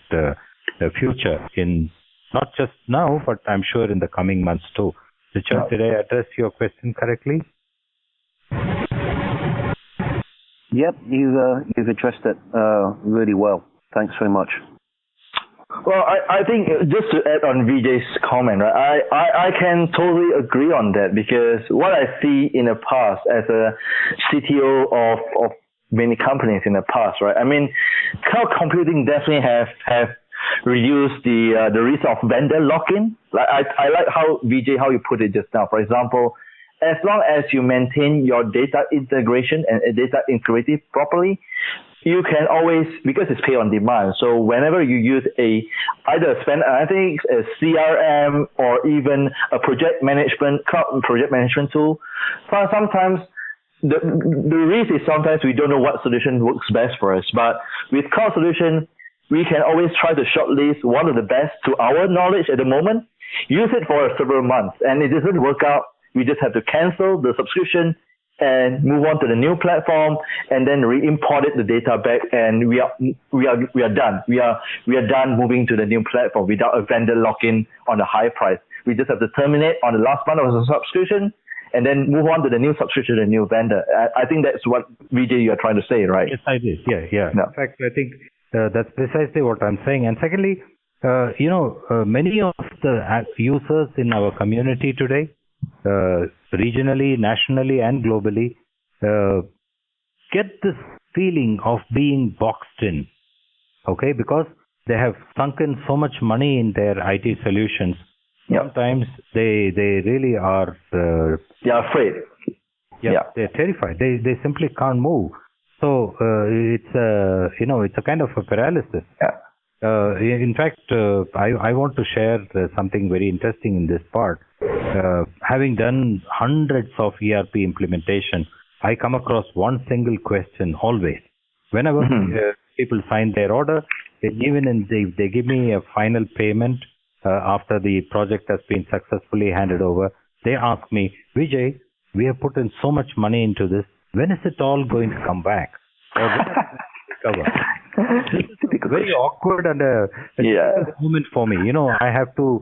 future in not just now, but I'm sure in the coming months too. Richard, did I address your question correctly? Yep, you've addressed it really well. Thanks very much. Well, I think just to add on Vijay's comment, right, I can totally agree on that, because what I see in the past as a CTO of many companies in the past, right? I mean, cloud computing definitely have reduced the risk of vendor lock-in. Like I like how Vijay, how you put it just now. For example, as long as you maintain your data integration and data integrity properly, you can always, because it's pay on demand. So whenever you use either spend analytics, a CRM, or even a cloud project management tool, sometimes the risk is sometimes we don't know what solution works best for us. But with cloud solution, we can always try to shortlist one of the best to our knowledge at the moment, use it for several months, and it doesn't work out. We just have to cancel the subscription and move on to the new platform, and then re-import the data back, and we are done. We are done moving to the new platform without a vendor lock-in on a high price. We just have to terminate on the last month of the subscription and then move on to the new subscription, the new vendor. I think that's what, Vijay, you're trying to say, right? Yes, I did. Yeah. No. In fact, I think that's precisely what I'm saying. And secondly, many of the users in our community today, regionally, nationally, and globally, get this feeling of being boxed in, okay? Because they have sunk in so much money in their IT solutions. Sometimes they really are. They are afraid. They're terrified. They simply can't move. So it's a kind of a paralysis. In fact, I want to share something very interesting in this part. Having done hundreds of ERP implementation, I come across one single question always. Whenever people sign their order, they give me a final payment after the project has been successfully handed over. They ask me, Vijay, we have put in so much money into this. When is it all going to come back? Or when is it going to recover? This is a very awkward and a moment for me. I have to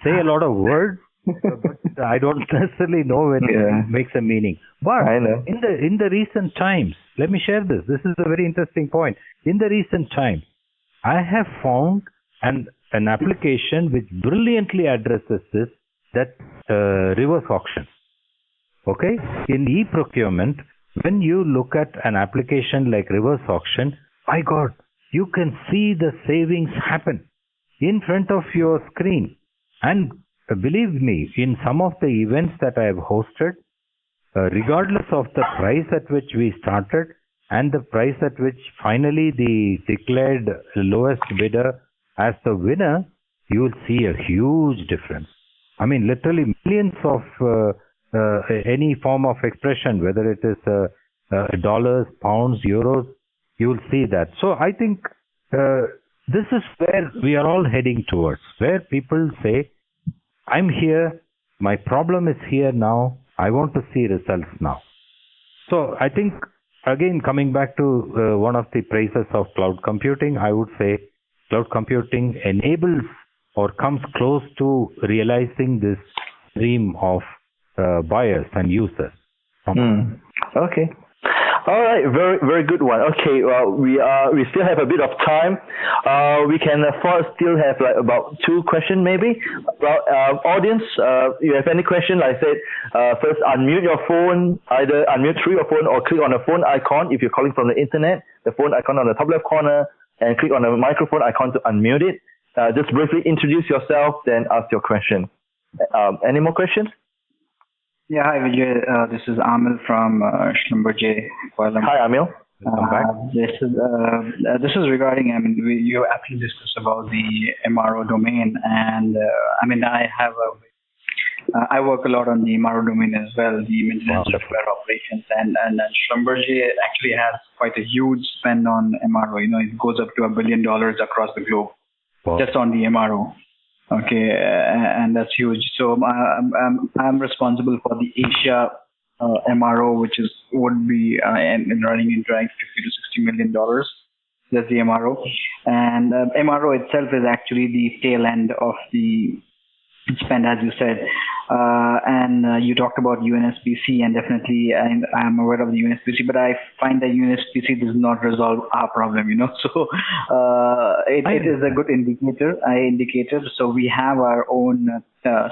say a lot of words, but I don't necessarily know when it makes a meaning. But I know. in the recent times, let me share this. This is a very interesting point. In the recent times, I have found an application which brilliantly addresses this, that reverse auction. Okay? In e-procurement, when you look at an application like reverse auction, my God, you can see the savings happen in front of your screen. And believe me, in some of the events that I have hosted, regardless of the price at which we started and the price at which finally the declared lowest bidder as the winner, you will see a huge difference. I mean, literally millions of any form of expression, whether it is dollars, pounds, euros, you will see that. So I think this is where we are all heading towards, where people say, I'm here, my problem is here now, I want to see results now. So I think, again, coming back to one of the praises of cloud computing, I would say cloud computing enables or comes close to realizing this dream of buyers and users. Okay. All right, very very good one. Okay, well we still have a bit of time. We can still have like about 2 questions maybe. Well, audience, you have any question? Like I said, first unmute your phone, either unmute through your phone or click on the phone icon if you're calling from the internet. The phone icon on the top left corner, and click on the microphone icon to unmute it. Just briefly introduce yourself, then ask your question. Any more questions? Yeah, hi Vijay. This is Amil from Schlumberger. Hi Amil. Welcome back. This is regarding. I mean, you actually discussed about the MRO domain, and I work a lot on the MRO domain as well, the maintenance software operations, and Schlumberger actually has quite a huge spend on MRO. It goes up to $1 billion across the globe just on the MRO. Okay, and that's huge. So I'm responsible for the Asia MRO, which would be running into like $50 to $60 million. That's the MRO, and MRO itself is actually the tail end of the spend, as you said. And you talked about UNSPC, and definitely I'm aware of the UNSPC, but I find that UNSPC does not resolve our problem, So it is a good indicator. So we have our own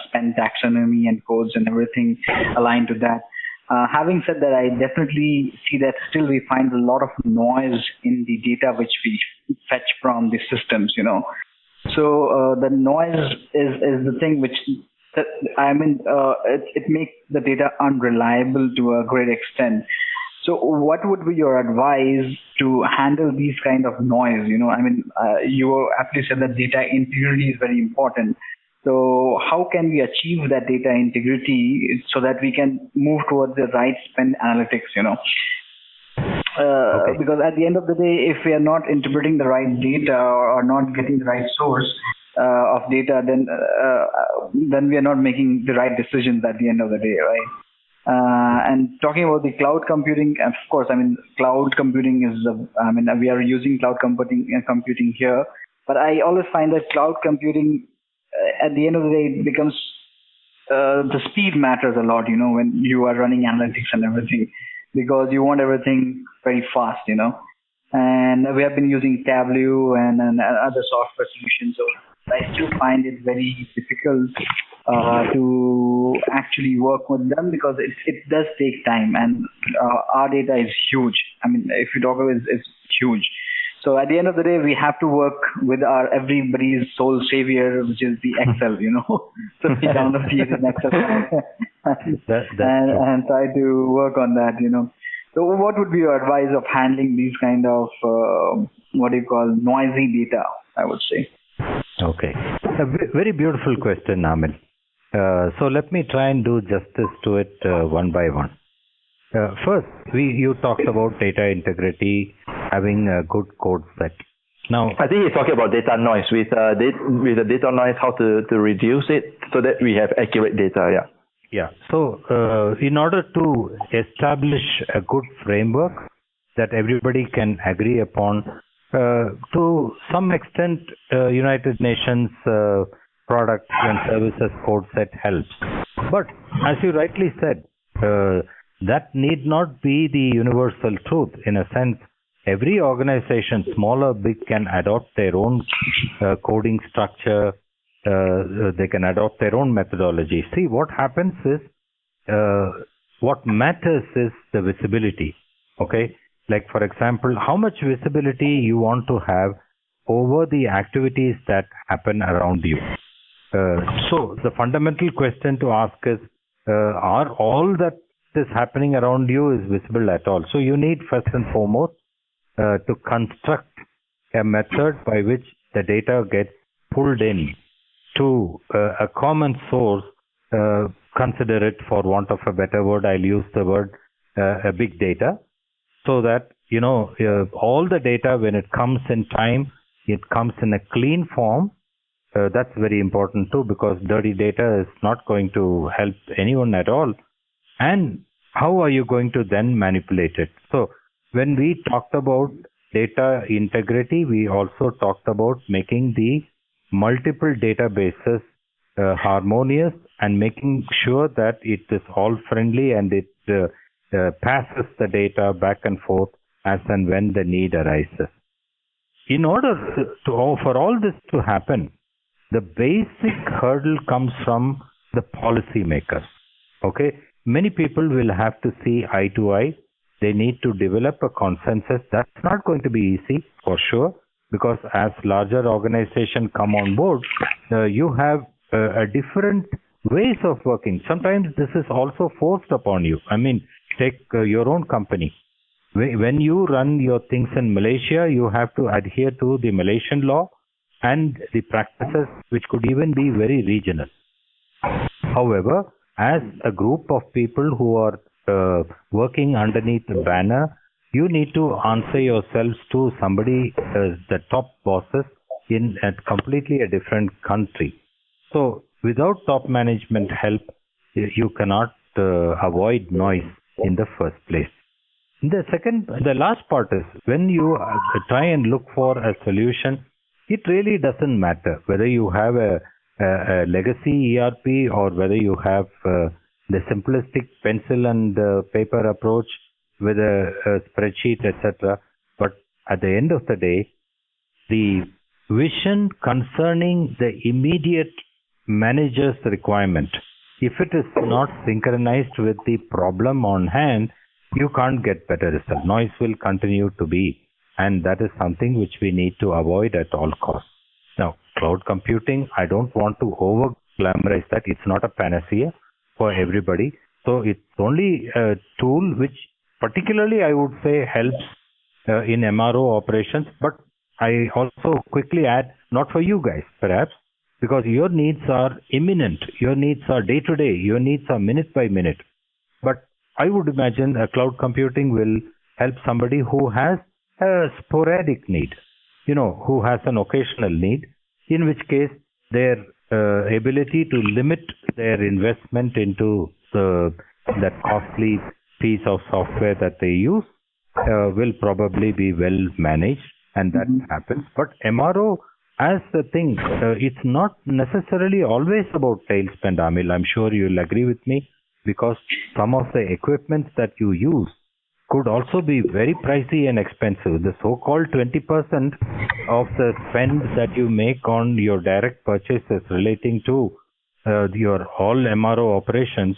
spend taxonomy and codes and everything aligned to that. Having said that, I definitely see that still we find a lot of noise in the data which we fetch from the systems, So the noise is the thing which, it makes the data unreliable to a great extent. So what would be your advice to handle these kind of noise? You actually said that data integrity is very important. So how can we achieve that data integrity so that we can move towards the right spend analytics, Because at the end of the day, if we are not interpreting the right data or not getting the right source of data, then we are not making the right decisions at the end of the day, right? And talking about the cloud computing, of course, cloud computing is, we are using cloud computing here, but I always find that cloud computing, at the end of the day, it becomes the speed matters a lot, when you are running analytics and everything, because you want everything very fast, And we have been using Tableau and other software solutions. So I still find it very difficult to actually work with them because it does take time, and our data is huge. I mean, if you talk about it, it's huge. So at the end of the day, we have to work with our everybody's sole savior, which is the Excel, So we download these in Excel and try to work on that, So what would be your advice of handling these kind of, noisy data, I would say? Okay. A very beautiful question, Amil. So let me try and do justice to it one by one. First, you talked about data integrity, having a good code set. Now, I think he's talking about data noise. With the data noise, how to reduce it so that we have accurate data. Yeah. Yeah. So, in order to establish a good framework that everybody can agree upon, to some extent, United Nations products and services code set helps. But as you rightly said, that need not be the universal truth. In a sense, every organization, small or big, can adopt their own coding structure. They can adopt their own methodology. See, what happens is, what matters is the visibility. Okay? Like, for example, how much visibility you want to have over the activities that happen around you. So, the fundamental question to ask is, are all that is happening around you is visible at all? So, you need first and foremost to construct a method by which the data gets pulled in to a common source. Consider it, for want of a better word, I'll use the word a big data, so that all the data, when it comes in time, it comes in a clean form. That's very important too, because dirty data is not going to help anyone at all. And how are you going to then manipulate it? So when we talked about data integrity, we also talked about making the multiple databases harmonious and making sure that it is all friendly and it passes the data back and forth as and when the need arises. In order for all this to happen, the basic hurdle comes from the policymakers. Okay, many people will have to see eye to eye. They need to develop a consensus. That's not going to be easy, for sure, because as larger organizations come on board, you have a different ways of working. Sometimes this is also forced upon you. I mean, take your own company. When you run your things in Malaysia, you have to adhere to the Malaysian law and the practices, which could even be very regional. However, as a group of people who are working underneath the banner, you need to answer yourselves to somebody, the top bosses in a completely a different country. So without top management help, you cannot avoid noise in the first place. The last part is, when you try and look for a solution, it really doesn't matter whether you have a legacy ERP or whether you have the simplistic pencil and paper approach with a spreadsheet, etc. But at the end of the day, the vision concerning the immediate manager's requirement, if it is not synchronized with the problem on hand, you can't get better result. Noise will continue to be, and that is something which we need to avoid at all costs. Now, cloud computing, I don't want to over glamorize that. It's not a panacea for everybody. So it's only a tool which particularly I would say helps in MRO operations. But I also quickly add, not for you guys perhaps, because your needs are imminent. Your needs are day to day. Your needs are minute by minute. But I would imagine cloud computing will help somebody who has a sporadic need, who has an occasional need, in which case their ability to limit their investment into that costly piece of software that they use will probably be well managed, and that happens. But MRO as the thing, it's not necessarily always about tail spend, Amil. I'm sure you'll agree with me, because some of the equipment that you use could also be very pricey and expensive. The so-called 20% of the spend that you make on your direct purchases relating to your all MRO operations,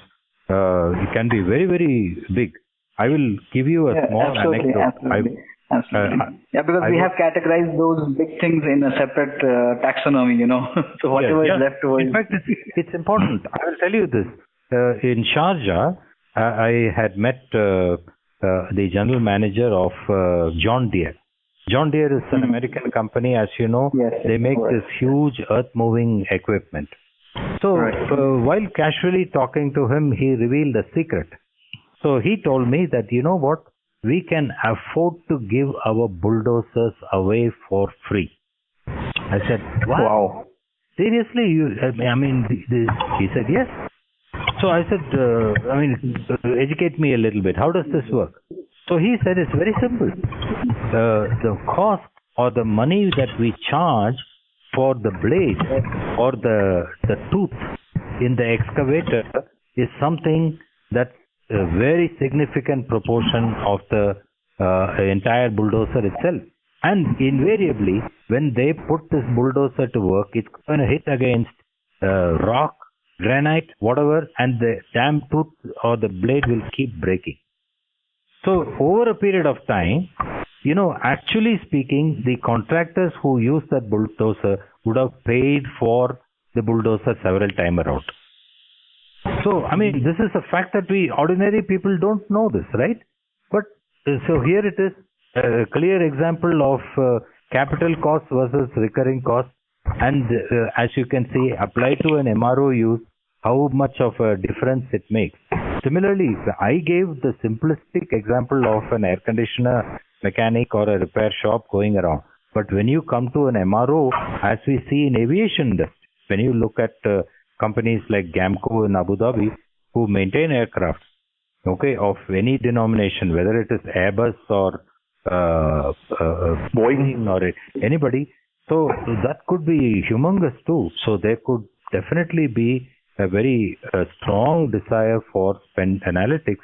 it can be very, very big. I will give you a small anecdote. Absolutely. Because we have categorized those big things in a separate taxonomy, So whatever is left over. In fact, it's important. I will tell you this. In Sharjah, I had met the general manager of John Deere. John Deere is an American company, as you know. Yes, they make this huge earth-moving equipment. So while casually talking to him, he revealed a secret. So he told me that, you know what, we can afford to give our bulldozers away for free. I said, what? Wow. Seriously? He said, yes. So I said, educate me a little bit. How does this work? So he said, it's very simple. The cost or the money that we charge for the blade or the tooth in the excavator is something that's a very significant proportion of the entire bulldozer itself. And invariably, when they put this bulldozer to work, it's going to hit against rock, granite, whatever, and the damn tooth or the blade will keep breaking. So over a period of time, actually speaking, the contractors who use that bulldozer would have paid for the bulldozer several times around. So, this is a fact that we ordinary people don't know this, right? But so here it is, a clear example of capital cost versus recurring cost. And as you can see, applied to an MRO use, how much of a difference it makes. Similarly, I gave the simplistic example of an air conditioner mechanic or a repair shop going around. But when you come to an MRO, as we see in aviation industry, when you look at companies like Gamco in Abu Dhabi who maintain aircraft, of any denomination, whether it is Airbus or Boeing or anybody, so that could be humongous too. So there could definitely be a very strong desire for spend analytics.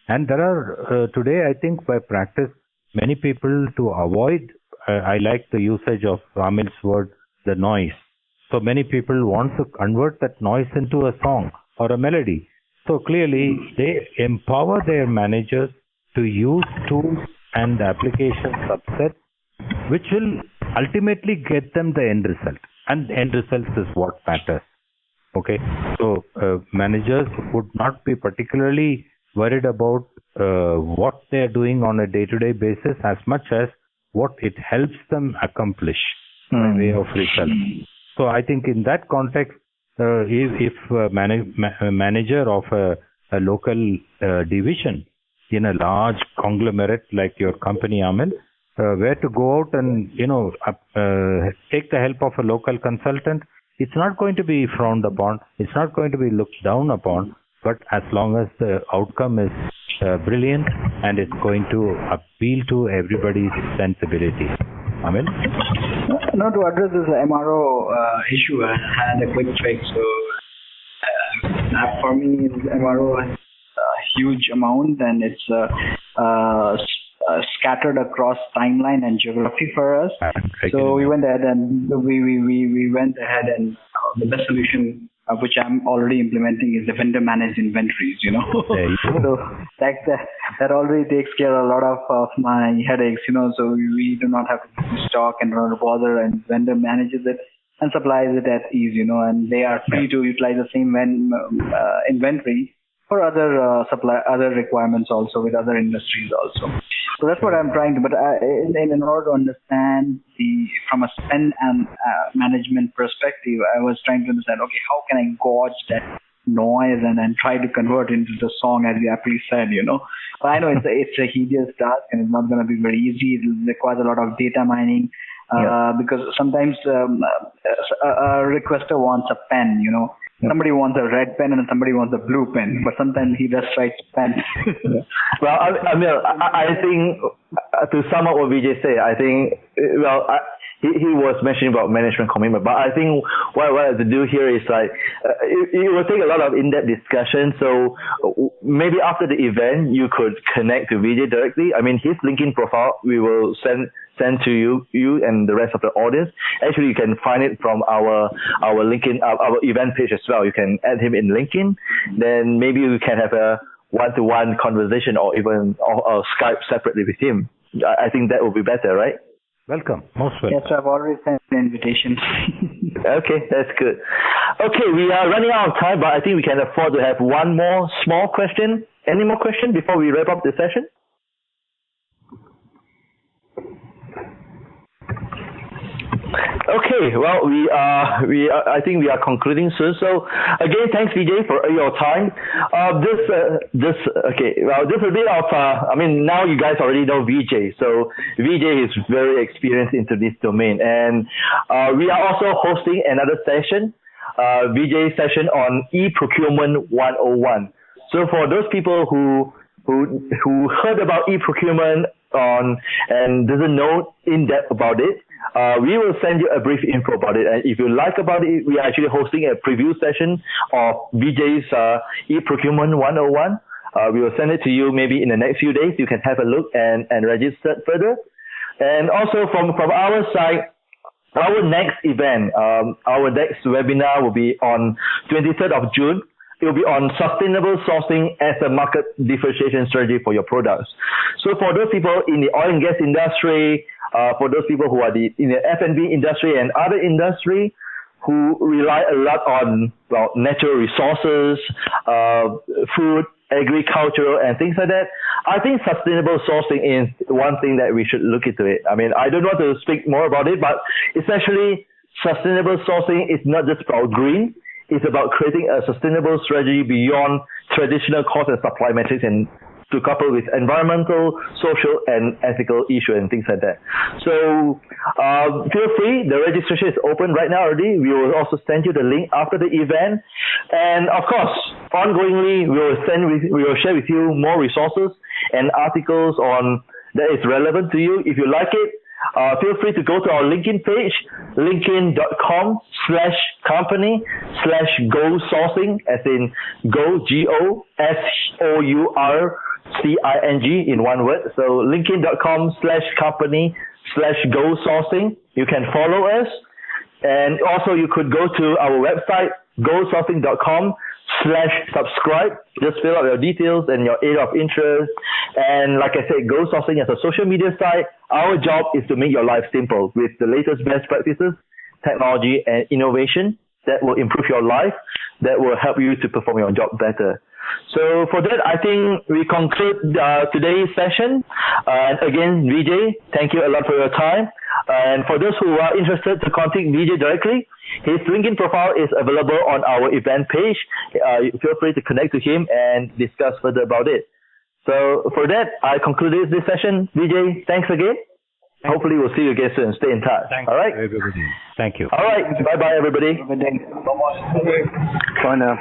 And there are today, I think by practice, many people to avoid, I like the usage of Ramil's word, the noise. So many people want to convert that noise into a song or a melody. So clearly they empower their managers to use tools and application subsets which will ultimately get them the end result. And the end result is what matters. So managers would not be particularly worried about what they are doing on a day-to-day basis as much as what it helps them accomplish by way of result. So I think in that context, if a manager of a local division in a large conglomerate like your company, Amil, were to go out and take the help of a local consultant, it's not going to be frowned upon. It's not going to be looked down upon. But as long as the outcome is brilliant and it's going to appeal to everybody's sensibility. Amil? Now to address this MRO issue, I had a quick fix. So for me, MRO has a huge amount and it's scattered across timeline and geography for us. So we went ahead and we went ahead and the best solution which I'm already implementing is the vendor managed inventories, So that already takes care of a lot of my headaches, So we do not have to stock and bother, and vendor manages it and supplies it at ease, and they are free to utilize the same inventory for other requirements also with other industries also. So that's what I'm trying to. But in order to understand from a spend and management perspective, I was trying to understand. Okay, how can I gauge that noise and then try to convert into the song, as you aptly said, But I know it's a hideous task and it's not going to be very easy. It requires a lot of data mining because sometimes a requester wants a pen, Somebody wants a red pen and somebody wants a blue pen, but sometimes he just writes pen. Well, I think to sum up what Vijay said, I think, he was mentioning about management commitment, but I think what I have to do here is like it will take a lot of in-depth discussion. So maybe after the event, you could connect to Vijay directly. I mean, his LinkedIn profile we will send to you and the rest of the audience. Actually, you can find it from our LinkedIn, our event page as well. You can add him in LinkedIn. Then maybe we can have a one-to-one conversation or even or Skype separately with him. I think that would be better, right? Welcome. Most welcome. Yes, I've already sent the invitation. Okay, that's good. Okay, we are running out of time, but I think we can afford to have one more small question. Any more questions before we wrap up the session? Okay, well, I think we are concluding soon. So again, thanks Vijay for your time. This a bit of, now you guys already know Vijay. So Vijay is very experienced into this domain, and we are also hosting another session, Vijay session on e-procurement 101. So for those people who heard about e-procurement and doesn't know in depth about it, we will send you a brief info about it. And if you like about it, we are actually hosting a preview session of Vijay's e-procurement 101. We will send it to you maybe in the next few days. You can have a look and register further. And also from our side, our next event, our next webinar will be on 23rd of June. It will be on sustainable sourcing as a market differentiation strategy for your products. So for those people in the oil and gas industry, for those people who are in the F&B industry and other industry who rely a lot on natural resources, food, agricultural, and things like that, I think sustainable sourcing is one thing that we should look into it. I mean, I don't want to speak more about it, but essentially sustainable sourcing is not just about green. It's about creating a sustainable strategy beyond traditional cost and supply metrics and to couple with environmental, social, and ethical issues and things like that. So feel free. The registration is open right now already. We will also send you the link after the event. And of course, ongoingly, we will share with you more resources and articles that is relevant to you. If you like it, feel free to go to our LinkedIn page, linkedin.com/company/go sourcing, as in go, GOSOURCING in one word. So linkedin.com/company/go sourcing. You can follow us. And also you could go to our website, gosourcing.com/subscribe. Just fill out your details and your area of interest. And like I said, Go Sourcing as a social media site. Our job is to make your life simple with the latest best practices, technology, and innovation that will improve your life, that will help you to perform your job better. So for that, I think we conclude today's session. And again, Vijay, thank you a lot for your time. And for those who are interested to contact Vijay directly, his LinkedIn profile is available on our event page. Feel free to connect to him and discuss further about it. So for that, I concluded this session. Vijay, thanks again. Hopefully we'll see you again soon. Stay in touch. Thank All right? Everybody. Thank you. All right. Bye-bye, everybody. Bye now.